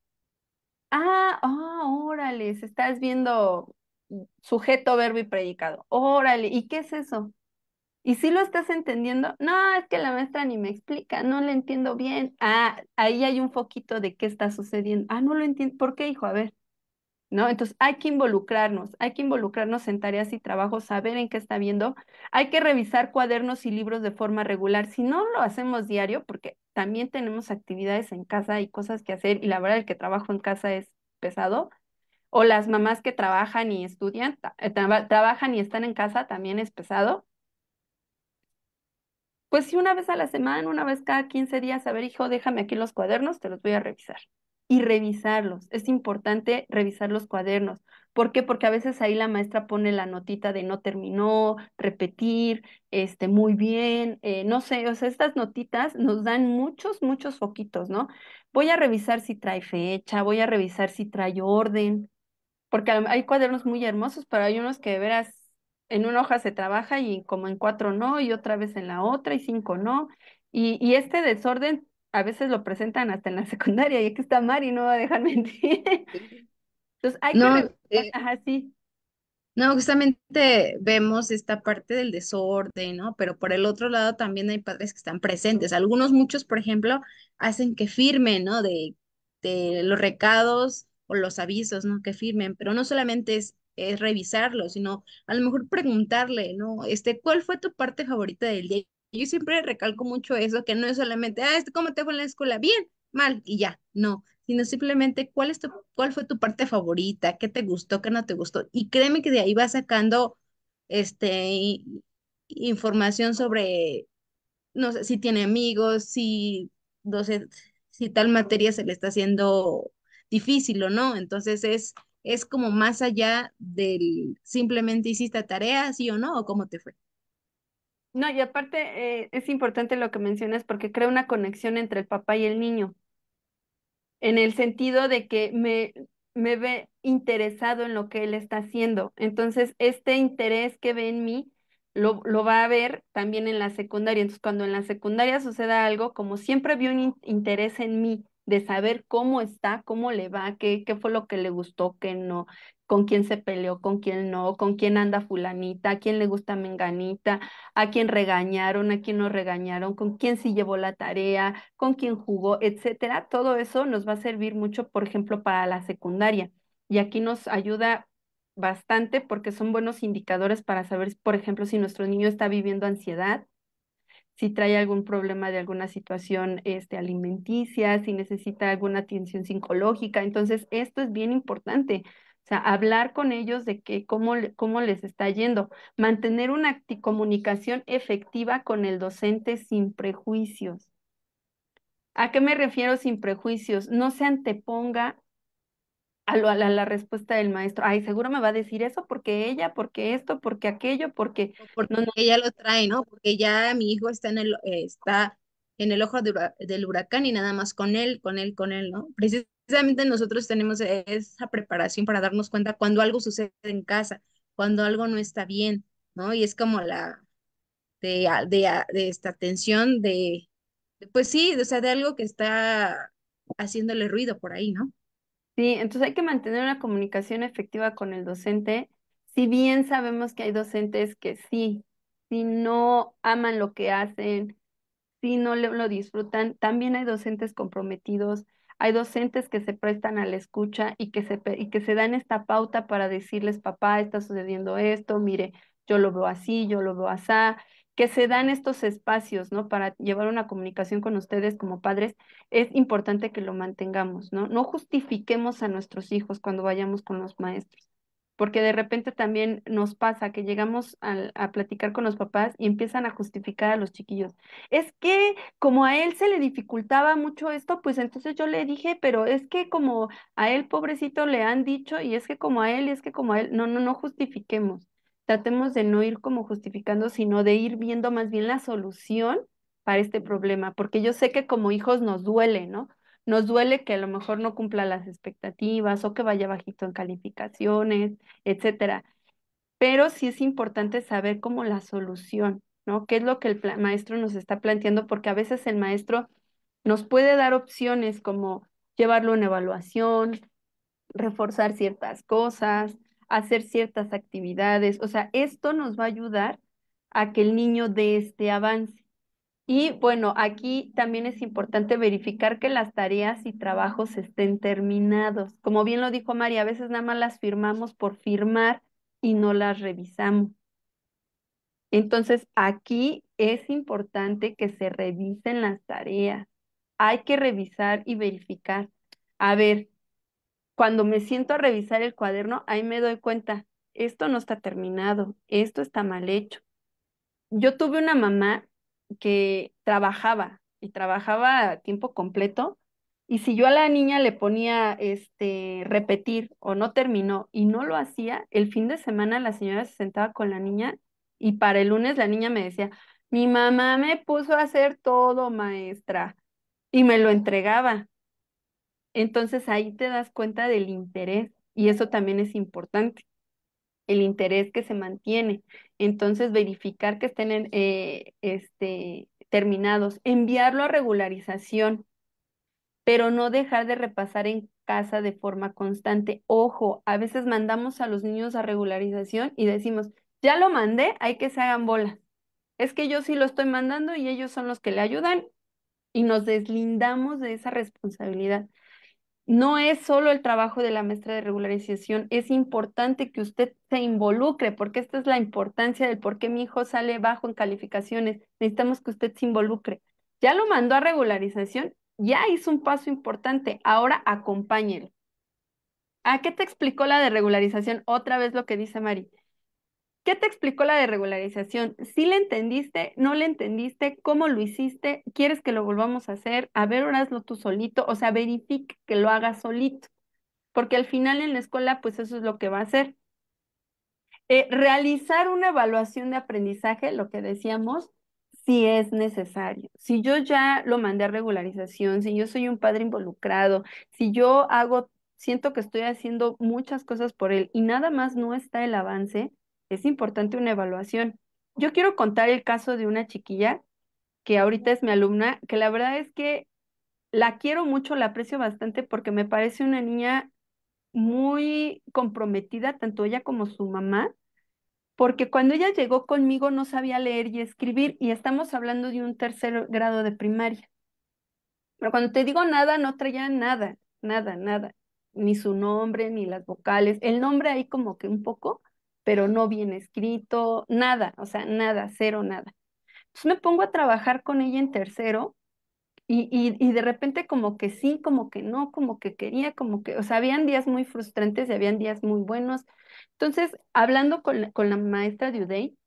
Órale, se estás viendo sujeto, verbo y predicado. Órale, ¿y qué es eso? ¿Y si lo estás entendiendo? No, es que la maestra ni me explica, no le entiendo bien. Ahí hay un foquito de qué está sucediendo. No lo entiendo. ¿Por qué, hijo? A ver. ¿No? Entonces hay que involucrarnos en tareas y trabajos, saber en qué está viendo. Hay que revisar cuadernos y libros de forma regular. Si no lo hacemos diario, porque también tenemos actividades en casa y cosas que hacer, y la verdad el que trabajo en casa es pesado, o las mamás que trabajan y estudian, trabajan y están en casa también es pesado. Pues sí, una vez a la semana, una vez cada 15 días, a ver, hijo, déjame aquí los cuadernos, te los voy a revisar. Y revisarlos. Es importante revisar los cuadernos. ¿Por qué? Porque a veces ahí la maestra pone la notita de no terminó, repetir, muy bien, no sé, o sea, estas notitas nos dan muchos, muchos foquitos, ¿no? Voy a revisar si trae fecha, voy a revisar si trae orden, porque hay cuadernos muy hermosos, pero hay unos que de veras en una hoja se trabaja y como en cuatro no, y otra vez en la otra y cinco no. Y este desorden a veces lo presentan hasta en la secundaria, y aquí está Mari, no va a dejar mentir. Entonces hay que No, revisar, ajá, sí. no, justamente vemos esta parte del desorden, ¿no? Pero por el otro lado también hay padres que están presentes. Algunos, muchos, por ejemplo, hacen que firmen, ¿no? De los recados o los avisos, ¿no? Que firmen, pero no solamente es revisarlo, sino a lo mejor preguntarle, ¿no? ¿Cuál fue tu parte favorita del día? Yo siempre recalco mucho eso, que no es solamente, ¿cómo te fue en la escuela? Bien, mal, y ya, no, sino simplemente cuál fue tu parte favorita, qué te gustó, qué no te gustó. Y créeme que de ahí vas sacando información sobre, no sé, si tiene amigos, si, no sé, si tal materia se le está haciendo difícil o no. Entonces es como más allá del simplemente hiciste tarea, sí o no, o cómo te fue. No, y aparte es importante lo que mencionas porque crea una conexión entre el papá y el niño, en el sentido de que me ve interesado en lo que él está haciendo. Entonces, este interés que ve en mí lo va a ver también en la secundaria. Entonces, cuando en la secundaria suceda algo, como siempre vio un interés en mí de saber cómo está, cómo le va, qué fue lo que le gustó, qué no, con quién se peleó, con quién no, con quién anda fulanita, a quién le gusta menganita, a quién regañaron, a quién no regañaron, con quién sí llevó la tarea, con quién jugó, etcétera. Todo eso nos va a servir mucho, por ejemplo, para la secundaria. Y aquí nos ayuda bastante porque son buenos indicadores para saber, por ejemplo, si nuestro niño está viviendo ansiedad, si trae algún problema de alguna situación alimenticia, si necesita alguna atención psicológica. Entonces, esto es bien importante. O sea, hablar con ellos de que cómo les está yendo, mantener una comunicación efectiva con el docente sin prejuicios. ¿A qué me refiero sin prejuicios? No se anteponga a la respuesta del maestro. Ay, seguro me va a decir eso porque ella, porque esto, porque aquello, porque O porque no, no. ya lo trae, ¿no? Porque ya mi hijo está en el ojo del huracán y nada más con él, ¿no? Precisamente nosotros tenemos esa preparación para darnos cuenta cuando algo sucede en casa, cuando algo no está bien, ¿no? Y es como de esta tensión pues sí, o sea, de algo que está haciéndole ruido por ahí, ¿no? Sí, entonces hay que mantener una comunicación efectiva con el docente. Si bien sabemos que hay docentes que sí, si no aman lo que hacen, si no lo disfrutan, también hay docentes comprometidos, hay docentes que se prestan a la escucha y que se dan esta pauta para decirles, papá, está sucediendo esto, mire, yo lo veo así, yo lo veo asá, que se dan estos espacios, ¿no? Para llevar una comunicación con ustedes como padres, es importante que lo mantengamos, ¿no? No justifiquemos a nuestros hijos cuando vayamos con los maestros. Porque de repente también nos pasa que llegamos a platicar con los papás y empiezan a justificar a los chiquillos. Es que como a él se le dificultaba mucho esto, pues entonces yo le dije, pero es que como a él, pobrecito, le han dicho, y es que como a él, y es que como a él, no, no, no justifiquemos. Tratemos de no ir como justificando, sino de ir viendo más bien la solución para este problema, porque yo sé que como hijos nos duele, ¿no? Nos duele que a lo mejor no cumpla las expectativas o que vaya bajito en calificaciones, etcétera, pero sí es importante saber cómo la solución, ¿no? ¿Qué es lo que el maestro nos está planteando? Porque a veces el maestro nos puede dar opciones como llevarlo a una evaluación, reforzar ciertas cosas, hacer ciertas actividades. O sea, esto nos va a ayudar a que el niño dé este avance. Y bueno, aquí también es importante verificar que las tareas y trabajos estén terminados. Como bien lo dijo María, a veces nada más las firmamos por firmar y no las revisamos. Entonces, aquí es importante que se revisen las tareas. Hay que revisar y verificar. A ver, cuando me siento a revisar el cuaderno, ahí me doy cuenta, esto no está terminado, esto está mal hecho. Yo tuve una mamá que trabajaba y trabajaba a tiempo completo y si yo a la niña le ponía repetir o no terminó y no lo hacía, el fin de semana la señora se sentaba con la niña y para el lunes la niña me decía, mi mamá me puso a hacer todo, maestra, y me lo entregaba. Entonces ahí te das cuenta del interés y eso también es importante, el interés que se mantiene. Entonces, verificar que estén terminados, enviarlo a regularización, pero no dejar de repasar en casa de forma constante. Ojo, a veces mandamos a los niños a regularización y decimos, ya lo mandé, hay que se hagan bolas. Es que yo sí lo estoy mandando y ellos son los que le ayudan y nos deslindamos de esa responsabilidad. No es solo el trabajo de la maestra de regularización, es importante que usted se involucre, porque esta es la importancia del por qué mi hijo sale bajo en calificaciones. Necesitamos que usted se involucre. Ya lo mandó a regularización, ya hizo un paso importante, ahora acompáñelo. ¿A qué te explicó la de regularización? Otra vez lo que dice Mari. ¿Qué te explicó la de regularización? ¿Sí le entendiste? ¿No le entendiste? ¿Cómo lo hiciste? ¿Quieres que lo volvamos a hacer? A ver, ahora hazlo tú solito. O sea, verifique que lo hagas solito, porque al final en la escuela, pues eso es lo que va a hacer. Realizar una evaluación de aprendizaje, lo que decíamos, si es necesario. Si yo ya lo mandé a regularización, si yo soy un padre involucrado, si yo siento que estoy haciendo muchas cosas por él y nada más no está el avance, es importante una evaluación. Yo quiero contar el caso de una chiquilla que ahorita es mi alumna, que la verdad es que la quiero mucho, la aprecio bastante porque me parece una niña muy comprometida, tanto ella como su mamá, porque cuando ella llegó conmigo no sabía leer y escribir y estamos hablando de un tercer grado de primaria. Pero cuando te digo nada, no traía nada, nada, nada, ni su nombre, ni las vocales, el nombre ahí como que un poco, pero no bien escrito, nada, o sea, nada, cero, nada. Entonces me pongo a trabajar con ella en tercero y de repente como que sí, como que no, como que quería, como que, o sea, habían días muy frustrantes y habían días muy buenos. Entonces, hablando con la maestra de UDEI,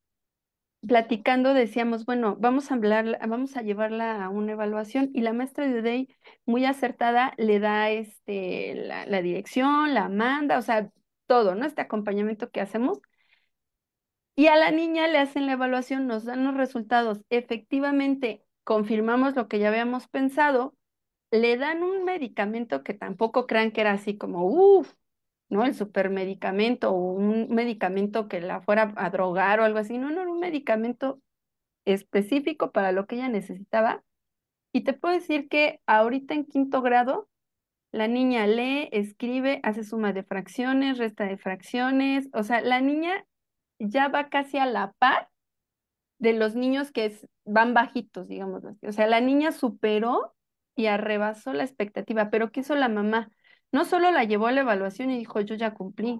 platicando decíamos, bueno, vamos a hablar, vamos a llevarla a una evaluación y la maestra de UDEI, muy acertada, le da la dirección, la manda, o sea, todo, ¿no? Este acompañamiento que hacemos. Y a la niña le hacen la evaluación, nos dan los resultados. Efectivamente, confirmamos lo que ya habíamos pensado, le dan un medicamento que tampoco crean que era así como, uff, ¿no? El supermedicamento o un medicamento que la fuera a drogar o algo así. No, no, era un medicamento específico para lo que ella necesitaba. Y te puedo decir que ahorita en quinto grado, la niña lee, escribe, hace suma de fracciones, resta de fracciones. O sea, la niña ya va casi a la par de los niños van bajitos, digamos así. O sea, la niña superó y arrebasó la expectativa, pero ¿qué hizo la mamá? No solo la llevó a la evaluación y dijo, yo ya cumplí.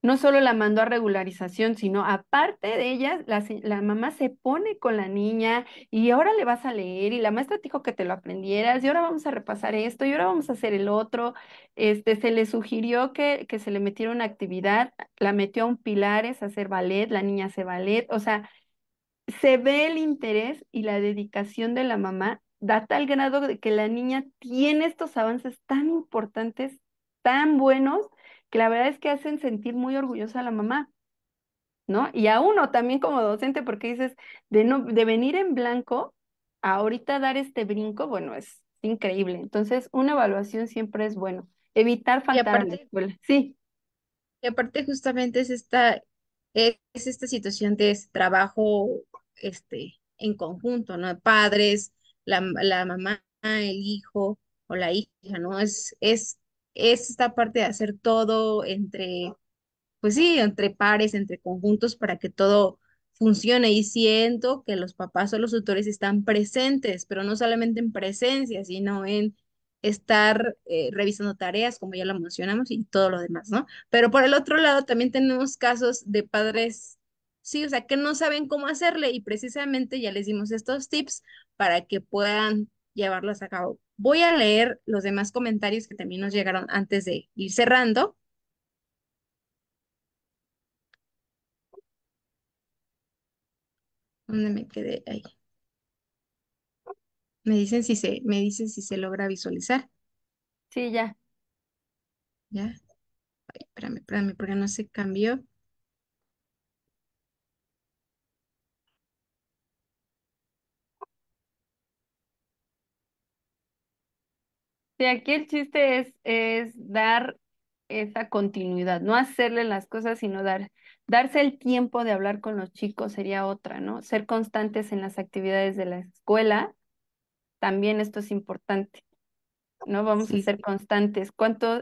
No solo la mandó a regularización, sino aparte de ella, la mamá se pone con la niña y ahora le vas a leer y la maestra te dijo que te lo aprendieras y ahora vamos a repasar esto y ahora vamos a hacer el otro. Se le sugirió que se le metiera una actividad, la metió a un pilares a hacer ballet, la niña hace ballet, o sea, se ve el interés y la dedicación de la mamá da tal grado de que la niña tiene estos avances tan importantes, tan buenos, que la verdad es que hacen sentir muy orgullosa a la mamá, ¿no? Y a uno también como docente, porque dices, de venir en blanco a ahorita dar este brinco, bueno, es increíble. Entonces, una evaluación siempre es bueno. Evitar Y faltar a la aparte, escuela. Sí, y aparte justamente es esta situación de ese trabajo en conjunto, ¿no? Padres, la mamá, el hijo o la hija, ¿no? Es esta parte de hacer todo pues sí, entre pares, entre conjuntos para que todo funcione. Y siento que los papás o los tutores están presentes, pero no solamente en presencia, sino en estar revisando tareas, como ya lo mencionamos, y todo lo demás, ¿no? Pero por el otro lado, también tenemos casos de padres, sí, o sea, que no saben cómo hacerle y precisamente ya les dimos estos tips para que puedan llevarlos a cabo. Voy a leer los demás comentarios que también nos llegaron antes de ir cerrando. ¿Dónde me quedé? Ahí. Me dicen si se logra visualizar. sí, ya. ¿Ya? Ay, espérame, porque no se cambió. Sí, aquí el chiste es dar esa continuidad, no hacerle las cosas, sino darse el tiempo de hablar con los chicos sería otra, ¿no? Ser constantes en las actividades de la escuela, también esto es importante, ¿no? Vamos a Sí, ser sí. constantes,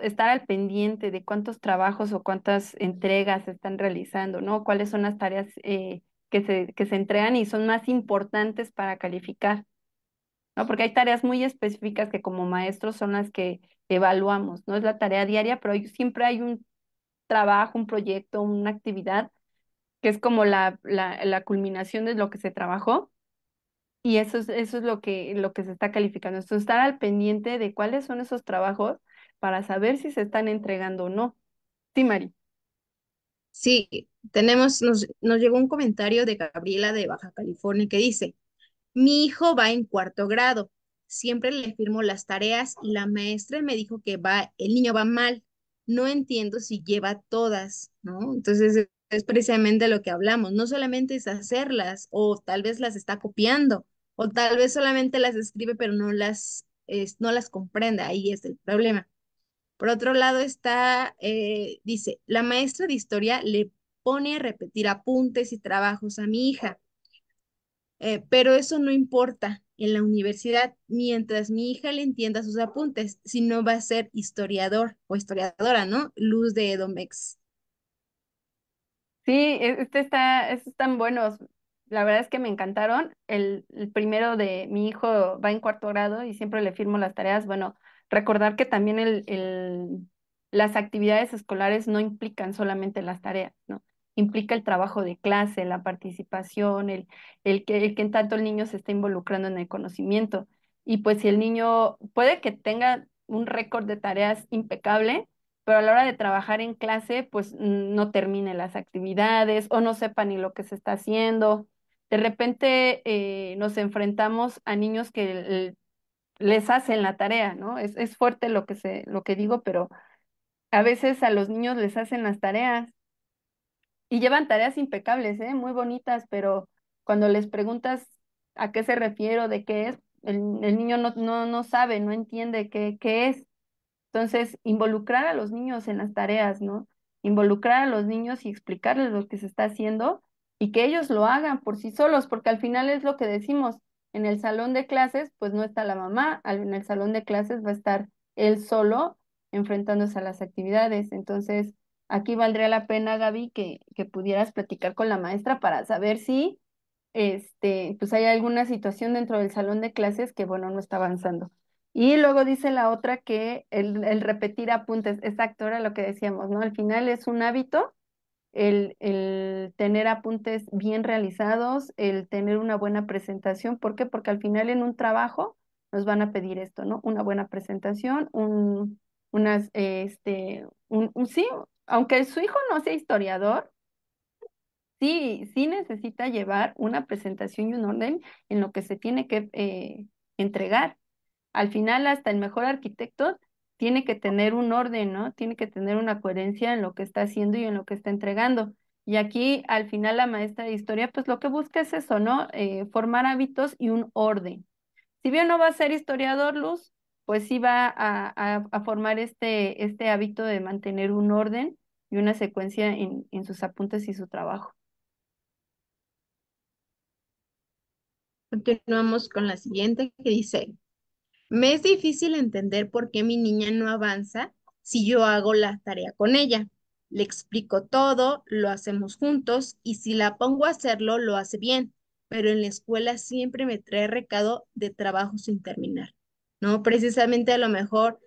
estar al pendiente de cuántos trabajos o cuántas entregas se están realizando, ¿no? Cuáles son las tareas que se entregan y son más importantes para calificar. ¿No? Porque hay tareas muy específicas que como maestros son las que evaluamos, no es la tarea diaria, pero siempre hay un trabajo, un proyecto, una actividad que es como la culminación de lo que se trabajó y eso es lo que se está calificando. Entonces, estar al pendiente de cuáles son esos trabajos para saber si se están entregando o no. Sí, Mari. Sí, nos llegó un comentario de Gabriela de Baja California que dice, mi hijo va en cuarto grado. Siempre le firmo las tareas y la maestra me dijo que el niño va mal. No entiendo si lleva todas, ¿no? Entonces es precisamente lo que hablamos. No solamente es hacerlas, o tal vez las está copiando, o tal vez solamente las escribe, pero no las comprende. Ahí es el problema. Por otro lado dice, la maestra de historia le pone a repetir apuntes y trabajos a mi hija, pero eso no importa. en la universidad mientras mi hija le entienda sus apuntes, si no va a ser historiador o historiadora, ¿no? Luz de Edomex. Sí, estos están buenos. La verdad es que me encantaron. El primero de mi hijo va en cuarto grado y siempre le firmo las tareas. Bueno, recordar que también las actividades escolares no implican solamente las tareas, ¿no? Implica el trabajo de clase, la participación, el que en tanto el niño se está involucrando en el conocimiento. Y pues si el niño puede que tenga un récord de tareas impecable, pero a la hora de trabajar en clase, pues no termine las actividades o no sepa ni lo que se está haciendo. De repente nos enfrentamos a niños que les hacen la tarea, ¿no? Es fuerte lo que digo, pero a veces a los niños les hacen las tareas y llevan tareas impecables, ¿eh? Muy bonitas, pero cuando les preguntas a qué se refiere o de qué es, el niño no sabe, no entiende qué es. Entonces, involucrar a los niños en las tareas, ¿no? Involucrar a los niños y explicarles lo que se está haciendo y que ellos lo hagan por sí solos, porque al final es lo que decimos, en el salón de clases, pues no está la mamá, en el salón de clases va a estar él solo enfrentándose a las actividades. Entonces, aquí valdría la pena, Gaby, que pudieras platicar con la maestra para saber si, pues hay alguna situación dentro del salón de clases que, bueno, no está avanzando. Y luego dice la otra que el repetir apuntes, exacto, era lo que decíamos, ¿no? Al final es un hábito el tener apuntes bien realizados, el tener una buena presentación. ¿Por qué? Porque al final en un trabajo nos van a pedir esto, ¿no? Una buena presentación, sí, aunque su hijo no sea historiador, sí necesita llevar una presentación y un orden en lo que se tiene que entregar. Al final, hasta el mejor arquitecto tiene que tener un orden, ¿no? Tiene que tener una coherencia en lo que está haciendo y en lo que está entregando. Y aquí, al final, la maestra de historia, pues lo que busca es eso, ¿no? Formar hábitos y un orden. Si bien no va a ser historiador, Luz, pues sí va a formar este hábito de mantener un orden y una secuencia en sus apuntes y su trabajo. Continuamos con la siguiente que dice, me es difícil entender por qué mi niña no avanza si yo hago la tarea con ella. Le explico todo, lo hacemos juntos y si la pongo a hacerlo, lo hace bien, pero en la escuela siempre me trae recado de trabajo sin terminar. ¿No? Precisamente a lo mejor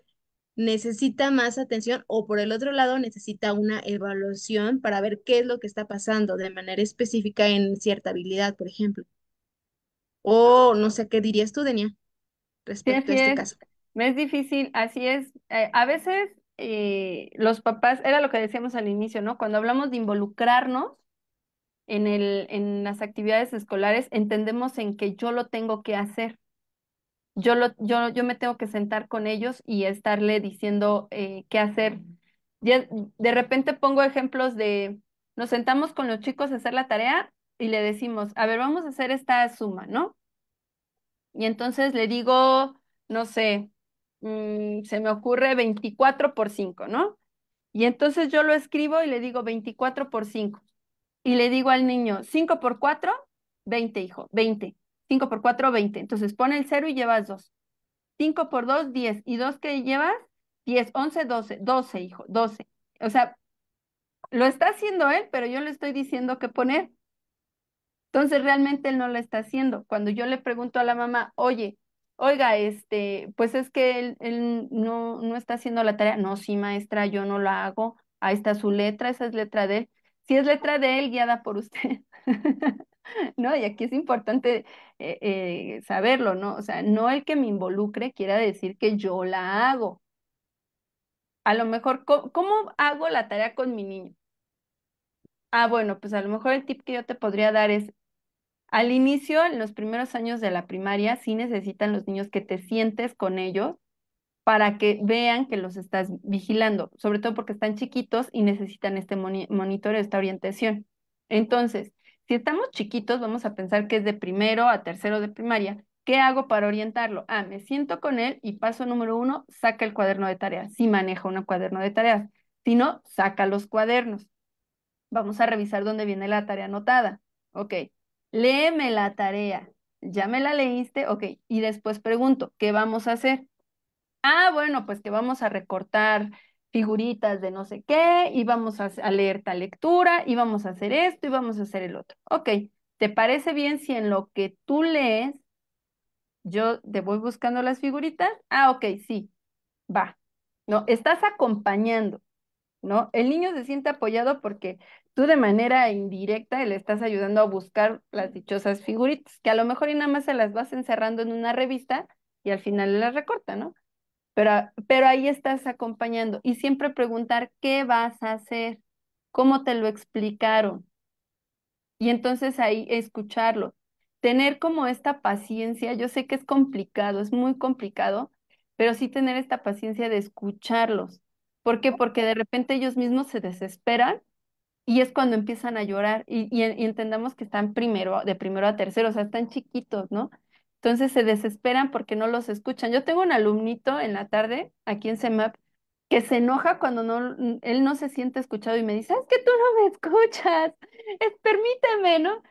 necesita más atención o por el otro lado necesita una evaluación para ver qué es lo que está pasando de manera específica en cierta habilidad, por ejemplo. O no sé, ¿qué dirías tú, Denia, Sí, respecto a así este es. caso? Me es difícil, así es. A veces los papás, era lo que decíamos al inicio, ¿no? Cuando hablamos de involucrarnos en las actividades escolares, entendemos en que yo lo tengo que hacer. Yo me tengo que sentar con ellos y estarle diciendo qué hacer. De repente pongo ejemplos de, nos sentamos con los chicos a hacer la tarea y le decimos, a ver, vamos a hacer esta suma, ¿no? Y entonces le digo, no sé, se me ocurre 24 por 5, ¿no? Y entonces yo lo escribo y le digo 24 por 5. Y le digo al niño, 5 por 4, 20, hijo, 20. 5 por 4, 20. Entonces pone el cero y llevas 2. 5 por 2, 10. ¿Y 2 que llevas? 10, 11, 12. 12, hijo, 12. O sea, lo está haciendo él, pero yo le estoy diciendo qué poner. Entonces realmente él no lo está haciendo. Cuando yo le pregunto a la mamá, oye, oiga, pues es que él no está haciendo la tarea. No, sí, maestra, yo no la hago. Ahí está su letra, esa es letra de él. Si es letra de él, guiada por usted. ¿No? Y aquí es importante saberlo, ¿no? O sea, no el que me involucre quiera decir que yo la hago. A lo mejor, ¿cómo hago la tarea con mi niño? Ah, bueno, pues a lo mejor el tip que yo te podría dar es al inicio, en los primeros años de la primaria, sí necesitan los niños que te sientes con ellos para que vean que los estás vigilando, sobre todo porque están chiquitos y necesitan este monitoreo, esta orientación. Entonces, si estamos chiquitos, vamos a pensar que es de primero a tercero de primaria. ¿Qué hago para orientarlo? Ah, me siento con él y paso número uno, saca el cuaderno de tareas. Si maneja un cuaderno de tareas. Si no, saca los cuadernos. Vamos a revisar dónde viene la tarea anotada. Ok, léeme la tarea. ¿Ya me la leíste? Ok. Y después pregunto, ¿qué vamos a hacer? Ah, bueno, pues que vamos a recortar figuritas de no sé qué, y vamos a leer tal lectura, y vamos a hacer esto, y vamos a hacer el otro. Ok, ¿te parece bien si en lo que tú lees yo te voy buscando las figuritas? Ah, ok, sí, va. No, estás acompañando, ¿no? El niño se siente apoyado porque tú de manera indirecta le estás ayudando a buscar las dichosas figuritas, que a lo mejor y nada más se las vas encerrando en una revista y al final las recorta, ¿no? Pero ahí estás acompañando y siempre preguntar qué vas a hacer, cómo te lo explicaron y entonces ahí escucharlo. Tener como esta paciencia, yo sé que es complicado, es muy complicado, pero sí tener esta paciencia de escucharlos. ¿Por qué? Porque de repente ellos mismos se desesperan y es cuando empiezan a llorar y entendamos que están primero, de primero a tercero, o sea, están chiquitos, ¿no? Entonces se desesperan porque no los escuchan. Yo tengo un alumnito en la tarde aquí en CEMAP que se enoja cuando no, él no se siente escuchado y me dice, es que tú no me escuchas, permíteme, ¿no?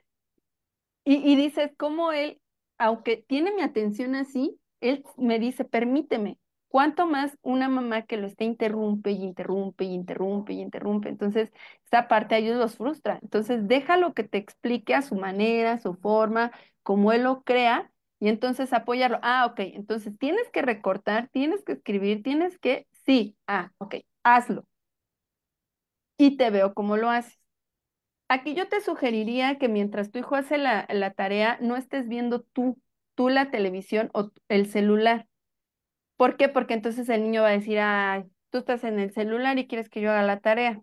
Y dices, cómo él, aunque tiene mi atención así, él me dice, permíteme. ¿Cuánto más una mamá que lo está interrumpe y interrumpe y interrumpe y interrumpe? Entonces, esa parte a ellos los frustra. Entonces, déjalo que te explique a su manera, a su forma, como él lo crea, y entonces apoyarlo. Ah, ok, entonces tienes que recortar, tienes que escribir, tienes que, sí, ah, ok, hazlo. Y te veo cómo lo haces. Aquí yo te sugeriría que mientras tu hijo hace la tarea, no estés viendo tú la televisión o el celular. ¿Por qué? Porque entonces el niño va a decir, ay, tú estás en el celular y quieres que yo haga la tarea.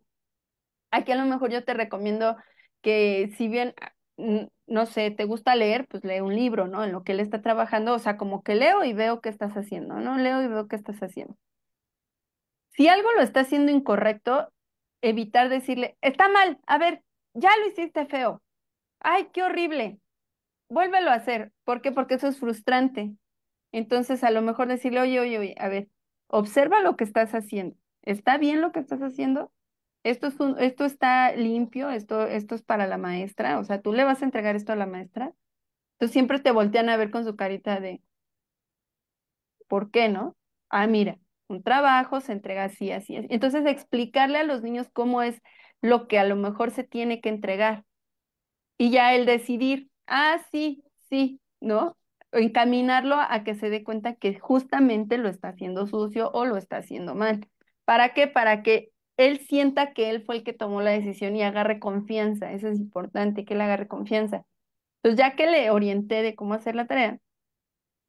Aquí a lo mejor yo te recomiendo que si bien, no sé, te gusta leer, pues lee un libro, ¿no? En lo que él está trabajando, o sea, como que leo y veo qué estás haciendo, ¿no? Leo y veo qué estás haciendo. Si algo lo está haciendo incorrecto, evitar decirle, está mal, a ver, ya lo hiciste feo. Ay, qué horrible. Vuélvelo a hacer. ¿Por qué? Porque eso es frustrante. Entonces, a lo mejor decirle, oye, oye, oye, a ver, observa lo que estás haciendo. ¿Está bien lo que estás haciendo? Esto está limpio, esto es para la maestra. O sea, tú le vas a entregar esto a la maestra. Entonces siempre te voltean a ver con su carita de, ¿por qué no? Ah, mira, un trabajo se entrega así, así, así. Entonces, explicarle a los niños cómo es lo que a lo mejor se tiene que entregar y ya el decidir, ah, sí, sí, ¿no? O encaminarlo a que se dé cuenta que justamente lo está haciendo sucio o lo está haciendo mal. ¿Para qué? Para que él sienta que él fue el que tomó la decisión y agarre confianza. Eso es importante, que él agarre confianza. Entonces, ya que le orienté de cómo hacer la tarea,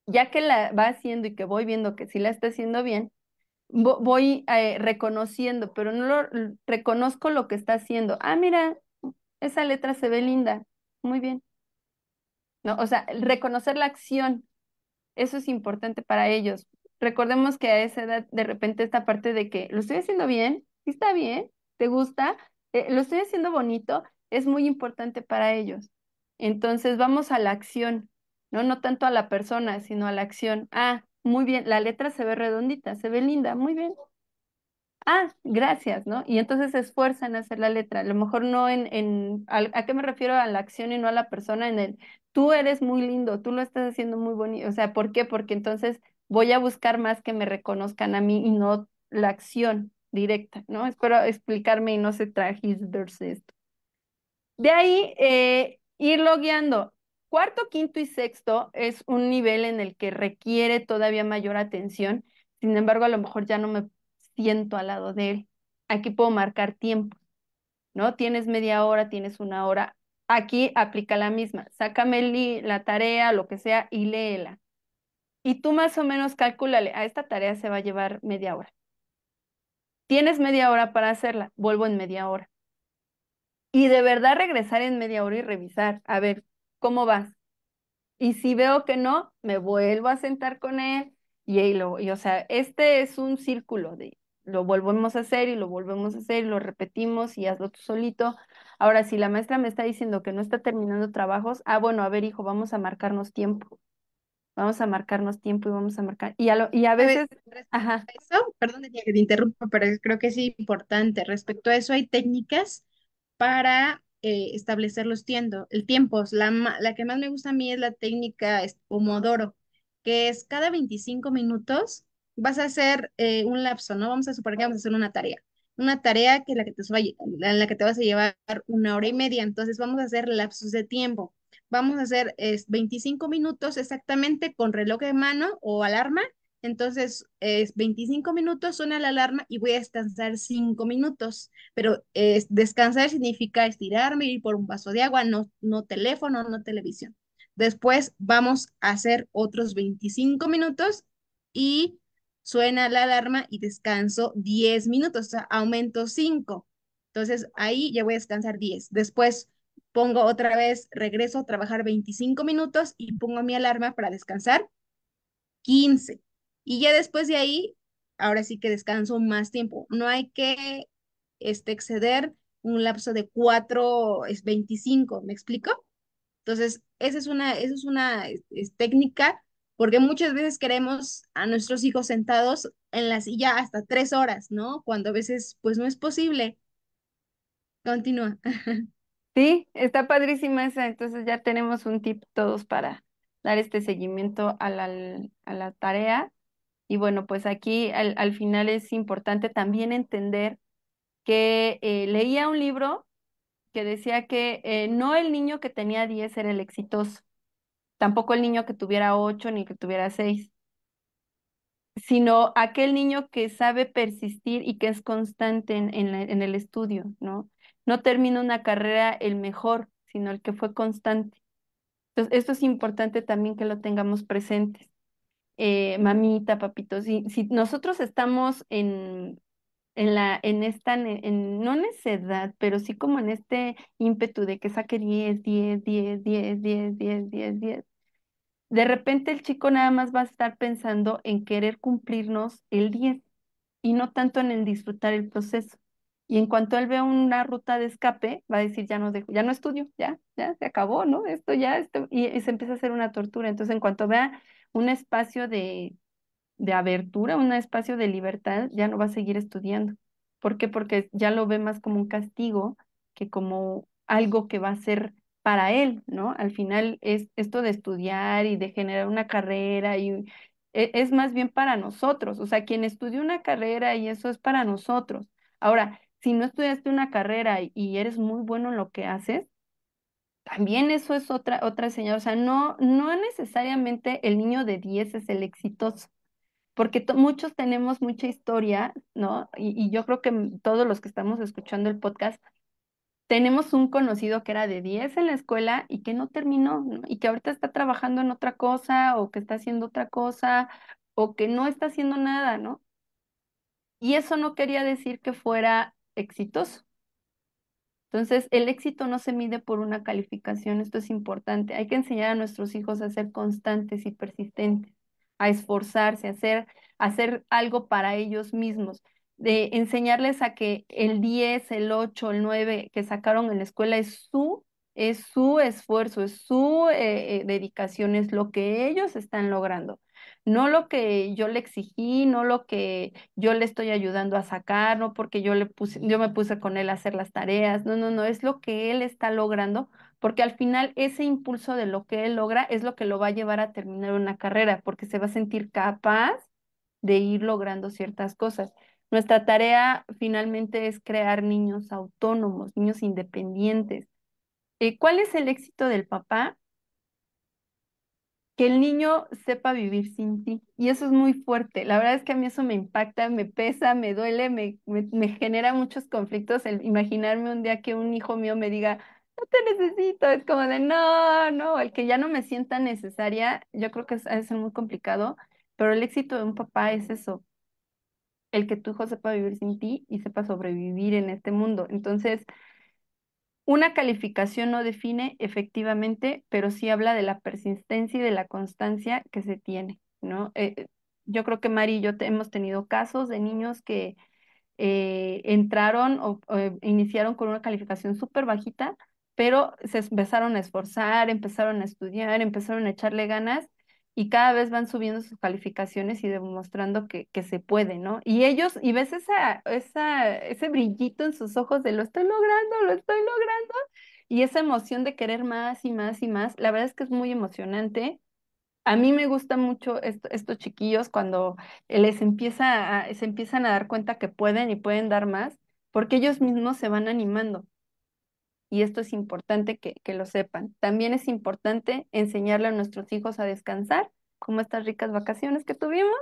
ya que la va haciendo y que voy viendo que sí la está haciendo bien, voy reconociendo, pero no reconozco lo que está haciendo. Ah, mira, esa letra se ve linda. Muy bien. ¿No? O sea, el reconocer la acción, eso es importante para ellos. Recordemos que a esa edad, de repente, esta parte de que lo estoy haciendo bien, ¿sí está bien? ¿Te gusta? ¿Lo estoy haciendo bonito? Es muy importante para ellos. Entonces, vamos a la acción, ¿no? No tanto a la persona, sino a la acción. Ah, muy bien, la letra se ve redondita, se ve linda, muy bien. Ah, gracias, ¿no? Y entonces se esfuerzan en hacer la letra. A lo mejor no ¿a qué me refiero? A la acción y no a la persona en el, tú eres muy lindo, tú lo estás haciendo muy bonito. O sea, ¿por qué? Porque entonces voy a buscar más que me reconozcan a mí y no la acción directa, ¿no? Espero explicarme y no se transgiverse esto. De ahí, irlo guiando. Cuarto, quinto y sexto es un nivel en el que requiere todavía mayor atención. Sin embargo, a lo mejor ya no me siento al lado de él. Aquí puedo marcar tiempo, ¿no? Tienes media hora, tienes una hora. Aquí aplica la misma. Sácame la tarea, lo que sea, y léela. Y tú más o menos calcúlale, a esta tarea se va a llevar media hora. Tienes media hora para hacerla, vuelvo en media hora. Y de verdad regresar en media hora y revisar, a ver, ¿cómo vas? Y si veo que no, me vuelvo a sentar con él o sea, este es un círculo de lo volvemos a hacer y lo volvemos a hacer y lo repetimos y hazlo tú solito. Ahora, si la maestra me está diciendo que no está terminando trabajos, ah, bueno, a ver, hijo, vamos a marcarnos tiempo. Vamos a marcarnos tiempo y vamos a marcar. Y a ¿Sabes? veces, Respecto ajá, a eso, perdón que te interrumpa, pero creo que es importante. Respecto a eso, hay técnicas para establecer el tiempo. La que más me gusta a mí es la técnica Pomodoro, que es cada 25 minutos vas a hacer un lapso, ¿no? Vamos a suponer que vamos a hacer una tarea. Una tarea que la que te vas a llevar 1 hora y media. Entonces vamos a hacer lapsos de tiempo. Vamos a hacer 25 minutos exactamente con reloj de mano o alarma. Entonces, es 25 minutos, suena la alarma y voy a descansar 5 minutos. Pero descansar significa estirarme, ir por un vaso de agua, no, no teléfono, no televisión. Después vamos a hacer otros 25 minutos y suena la alarma y descanso 10 minutos, o sea, aumento 5. Entonces ahí ya voy a descansar 10. Después pongo otra vez, regreso a trabajar 25 minutos y pongo mi alarma para descansar 15. Y ya después de ahí, ahora sí que descanso más tiempo. No hay que exceder un lapso de 4 es 25. ¿Me explico? Entonces, esa es una técnica, porque muchas veces queremos a nuestros hijos sentados en la silla hasta 3 horas, ¿no? Cuando a veces, pues no es posible. Continúa. Sí, está padrísima esa, entonces ya tenemos un tip todos para dar este seguimiento a la tarea. Y bueno, pues aquí al final es importante también entender que leía un libro que decía que no el niño que tenía 10 era el exitoso, tampoco el niño que tuviera 8 ni que tuviera 6, sino aquel niño que sabe persistir y que es constante en el estudio, ¿no? No termina una carrera el mejor, sino el que fue constante. Entonces, esto es importante también que lo tengamos presentes. Mamita, papito, si nosotros estamos en esta, no necedad, pero sí como en este ímpetu de que saque 10, de repente el chico nada más va a estar pensando en querer cumplirnos el 10 y no tanto en el disfrutar el proceso. Y en cuanto él vea una ruta de escape, va a decir, ya no dejo, ya no estudio, ya se acabó, ¿no? Y se empieza a hacer una tortura. Entonces, en cuanto vea un espacio de abertura, un espacio de libertad, ya no va a seguir estudiando. ¿Por qué? Porque ya lo ve más como un castigo que como algo que va a ser para él, ¿no? Al final es esto de estudiar y de generar una carrera y es más bien para nosotros, o sea, quien estudia una carrera y eso es para nosotros. Ahora, si no estudiaste una carrera y eres muy bueno en lo que haces, también eso es otra señal, o sea, no necesariamente el niño de 10 es el exitoso porque muchos tenemos mucha historia, ¿no? Y yo creo que todos los que estamos escuchando el podcast, tenemos un conocido que era de 10 en la escuela y que no terminó, ¿no? Y que ahorita está trabajando en otra cosa o que está haciendo otra cosa o que no está haciendo nada, ¿no? Y eso no quería decir que fuera exitoso. Entonces, el éxito no se mide por una calificación, esto es importante. Hay que enseñar a nuestros hijos a ser constantes y persistentes, a esforzarse, a hacer algo para ellos mismos, de enseñarles a que el 10, el 8, el 9 que sacaron en la escuela es su esfuerzo, es su dedicación, es lo que ellos están logrando, no lo que yo le exigí, no lo que yo le estoy ayudando a sacar, no porque yo me puse con él a hacer las tareas, no, es lo que él está logrando, porque al final ese impulso de lo que él logra es lo que lo va a llevar a terminar una carrera, porque se va a sentir capaz de ir logrando ciertas cosas. Nuestra tarea finalmente es crear niños autónomos, niños independientes. ¿Cuál es el éxito del papá? Que el niño sepa vivir sin ti. Y eso es muy fuerte. La verdad es que a mí eso me impacta, me pesa, me duele, me genera muchos conflictos el imaginarme un día que un hijo mío me diga, no te necesito. Es como de, no, el que ya no me sienta necesaria, yo creo que es muy complicado, pero el éxito de un papá es eso, el que tu hijo sepa vivir sin ti y sepa sobrevivir en este mundo. Entonces, una calificación no define efectivamente, pero sí habla de la persistencia y de la constancia que se tiene, ¿no? Yo creo que Mari y yo hemos tenido casos de niños que entraron o iniciaron con una calificación súper bajita, pero se empezaron a esforzar, empezaron a estudiar, empezaron a echarle ganas y cada vez van subiendo sus calificaciones y demostrando que se puede, ¿no? Y ellos, y ves ese brillito en sus ojos de lo estoy logrando, Y esa emoción de querer más y más y más, la verdad es que es muy emocionante. A mí me gusta mucho estos chiquillos cuando se empiezan a dar cuenta que pueden y pueden dar más, porque ellos mismos se van animando. Y esto es importante que lo sepan. También es importante enseñarle a nuestros hijos a descansar, como estas ricas vacaciones que tuvimos.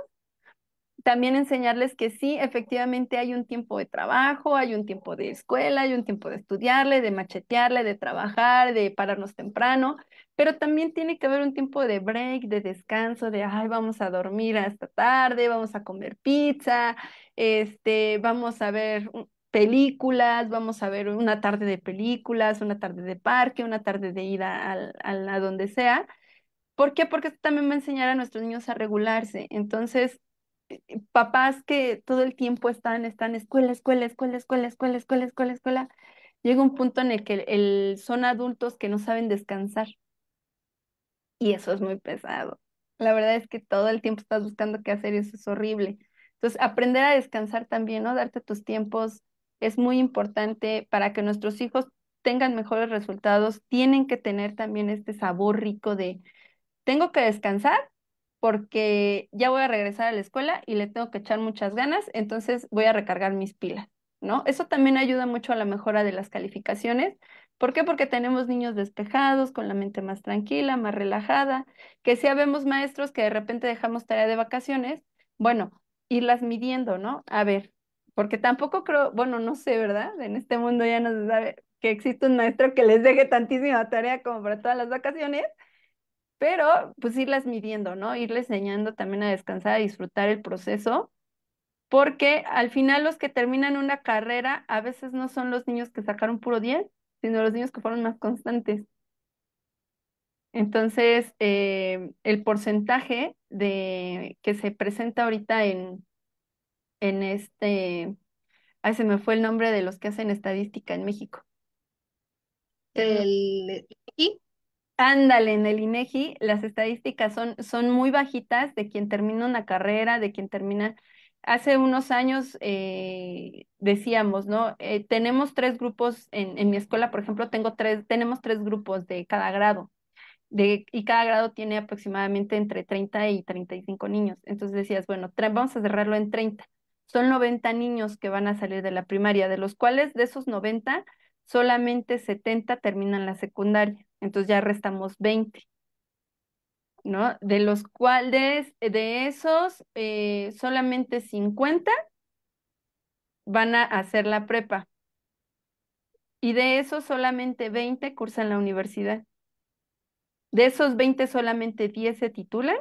También enseñarles que sí, efectivamente hay un tiempo de trabajo, hay un tiempo de escuela, hay un tiempo de estudiarle, de machetearle, de trabajar, de pararnos temprano, pero también tiene que haber un tiempo de break, de descanso, de, ay, vamos a dormir hasta tarde, vamos a comer pizza, vamos a ver películas, vamos a ver una tarde de películas, una tarde de parque, una tarde de ir a donde sea. ¿Por qué? Porque esto también va a enseñar a nuestros niños a regularse. Entonces, papás que todo el tiempo están escuela, escuela, escuela, escuela, escuela, escuela, escuela, escuela, llega un punto en el que son adultos que no saben descansar y eso es muy pesado. La verdad es que todo el tiempo estás buscando qué hacer y eso es horrible. Entonces, aprender a descansar también, ¿no? Darte tus tiempos es muy importante para que nuestros hijos tengan mejores resultados. Tienen que tener también este sabor rico de tengo que descansar porque ya voy a regresar a la escuela y le tengo que echar muchas ganas, entonces voy a recargar mis pilas, ¿no? Eso también ayuda mucho a la mejora de las calificaciones. ¿Por qué? Porque tenemos niños despejados, con la mente más tranquila, más relajada, que si habemos maestros que de repente dejamos tarea de vacaciones, bueno, irlas midiendo, ¿no? A ver, porque tampoco creo, bueno, no sé, ¿verdad? En este mundo ya no se sabe que existe un maestro que les deje tantísima tarea como para todas las vacaciones, pero pues irlas midiendo, ¿no? Irles enseñando también a descansar, a disfrutar el proceso, porque al final los que terminan una carrera a veces no son los niños que sacaron puro 10, sino los niños que fueron más constantes. Entonces, el porcentaje de que se presenta ahorita en ay, se me fue el nombre de los que hacen estadística en México. Y Ándale, en el INEGI las estadísticas son muy bajitas de quien termina una carrera, de quien termina. Hace unos años decíamos, ¿no? Tenemos tres grupos en mi escuela, por ejemplo, tenemos tres grupos de cada grado y cada grado tiene aproximadamente entre 30 y 35 niños. Entonces decías, bueno, vamos a cerrarlo en 30. Son 90 niños que van a salir de la primaria, de los cuales de esos 90 solamente 70 terminan la secundaria. Entonces ya restamos 20, ¿no? De los cuales, de esos, solamente 50 van a hacer la prepa. Y de esos solamente 20 cursan la universidad. De esos 20 solamente 10 se titulan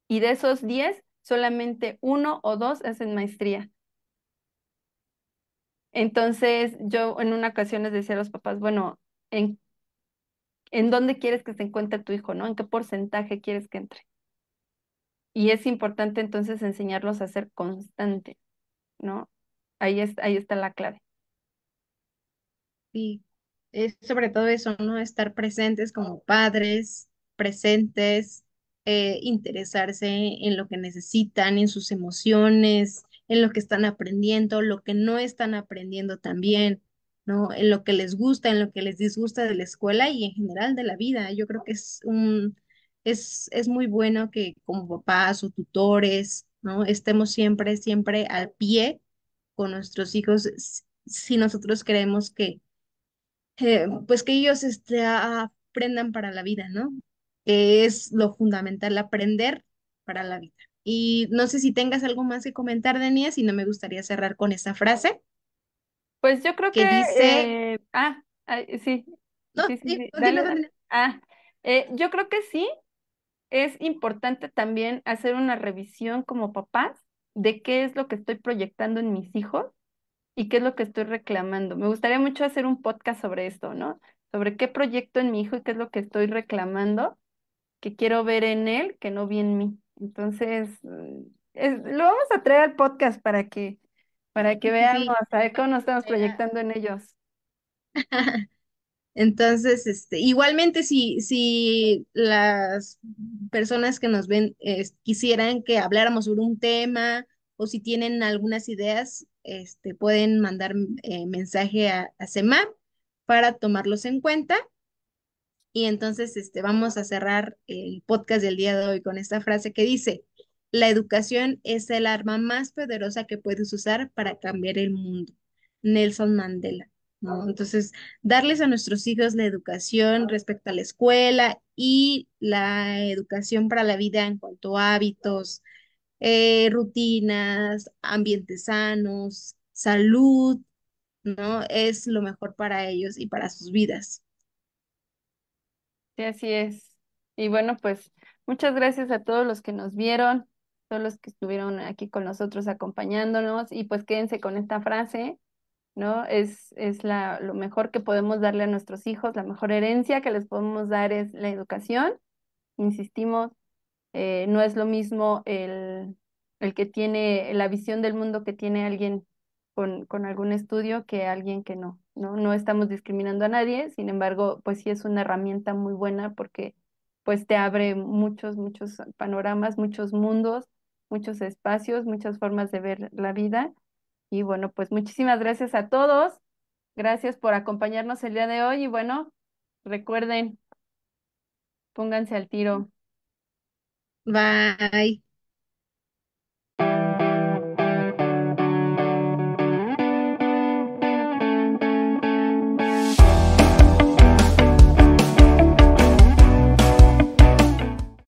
y de esos 10 solamente uno o dos hacen maestría. Entonces, yo en una ocasión les decía a los papás, bueno, ¿en, en dónde quieres que se encuentre tu hijo, ¿no? ¿En qué porcentaje quieres que entre? Y es importante entonces enseñarlos a ser constantes, ¿no? Ahí está la clave. Sí, es sobre todo eso, ¿no? Estar presentes como padres, presentes, interesarse en lo que necesitan, en sus emociones, en lo que están aprendiendo, lo que no están aprendiendo también, ¿no? En lo que les gusta, en lo que les disgusta de la escuela y en general de la vida. Yo creo que es muy bueno que como papás o tutores, ¿no? Estemos siempre, siempre al pie con nuestros hijos si nosotros creemos que pues que ellos aprendan para la vida, ¿no? Que es lo fundamental, aprender para la vida. Y no sé si tengas algo más que comentar, Dania, si no me gustaría cerrar con esa frase Pues yo creo que, que dice, sí, no, sí, sí, sí, sí, dale, continúa, dale. continúa. Yo creo que sí, es importante también hacer una revisión como papás de qué es lo que estoy proyectando en mis hijos y qué es lo que estoy reclamando. Me gustaría mucho hacer un podcast sobre esto, ¿no? Sobre qué proyecto en mi hijo y qué es lo que estoy reclamando, que quiero ver en él, que no vi en mí. Entonces, lo vamos a traer al podcast para que veamos Sí, a ver cómo nos estamos ya. proyectando en ellos. Entonces, igualmente si las personas que nos ven quisieran que habláramos sobre un tema o si tienen algunas ideas, pueden mandar mensaje a Semar para tomarlos en cuenta. Y entonces vamos a cerrar el podcast del día de hoy con esta frase que dice, la educación es el arma más poderosa que puedes usar para cambiar el mundo. Nelson Mandela, ¿no? Entonces, darles a nuestros hijos la educación respecto a la escuela y la educación para la vida en cuanto a hábitos, rutinas, ambientes sanos, salud, ¿no? Es lo mejor para ellos y para sus vidas. Sí, así es. Y bueno, pues muchas gracias a todos los que nos vieron, todos los que estuvieron aquí con nosotros acompañándonos y pues quédense con esta frase, ¿no? Es lo mejor que podemos darle a nuestros hijos, la mejor herencia que les podemos dar es la educación. Insistimos, no es lo mismo el que tiene la visión del mundo que tiene alguien con algún estudio que alguien que no, ¿no? No estamos discriminando a nadie, sin embargo, pues sí es una herramienta muy buena porque pues te abre muchos panoramas, muchos mundos, muchos espacios, muchas formas de ver la vida. Y bueno, pues muchísimas gracias a todos. Gracias por acompañarnos el día de hoy y bueno, recuerden, pónganse al tiro. Bye.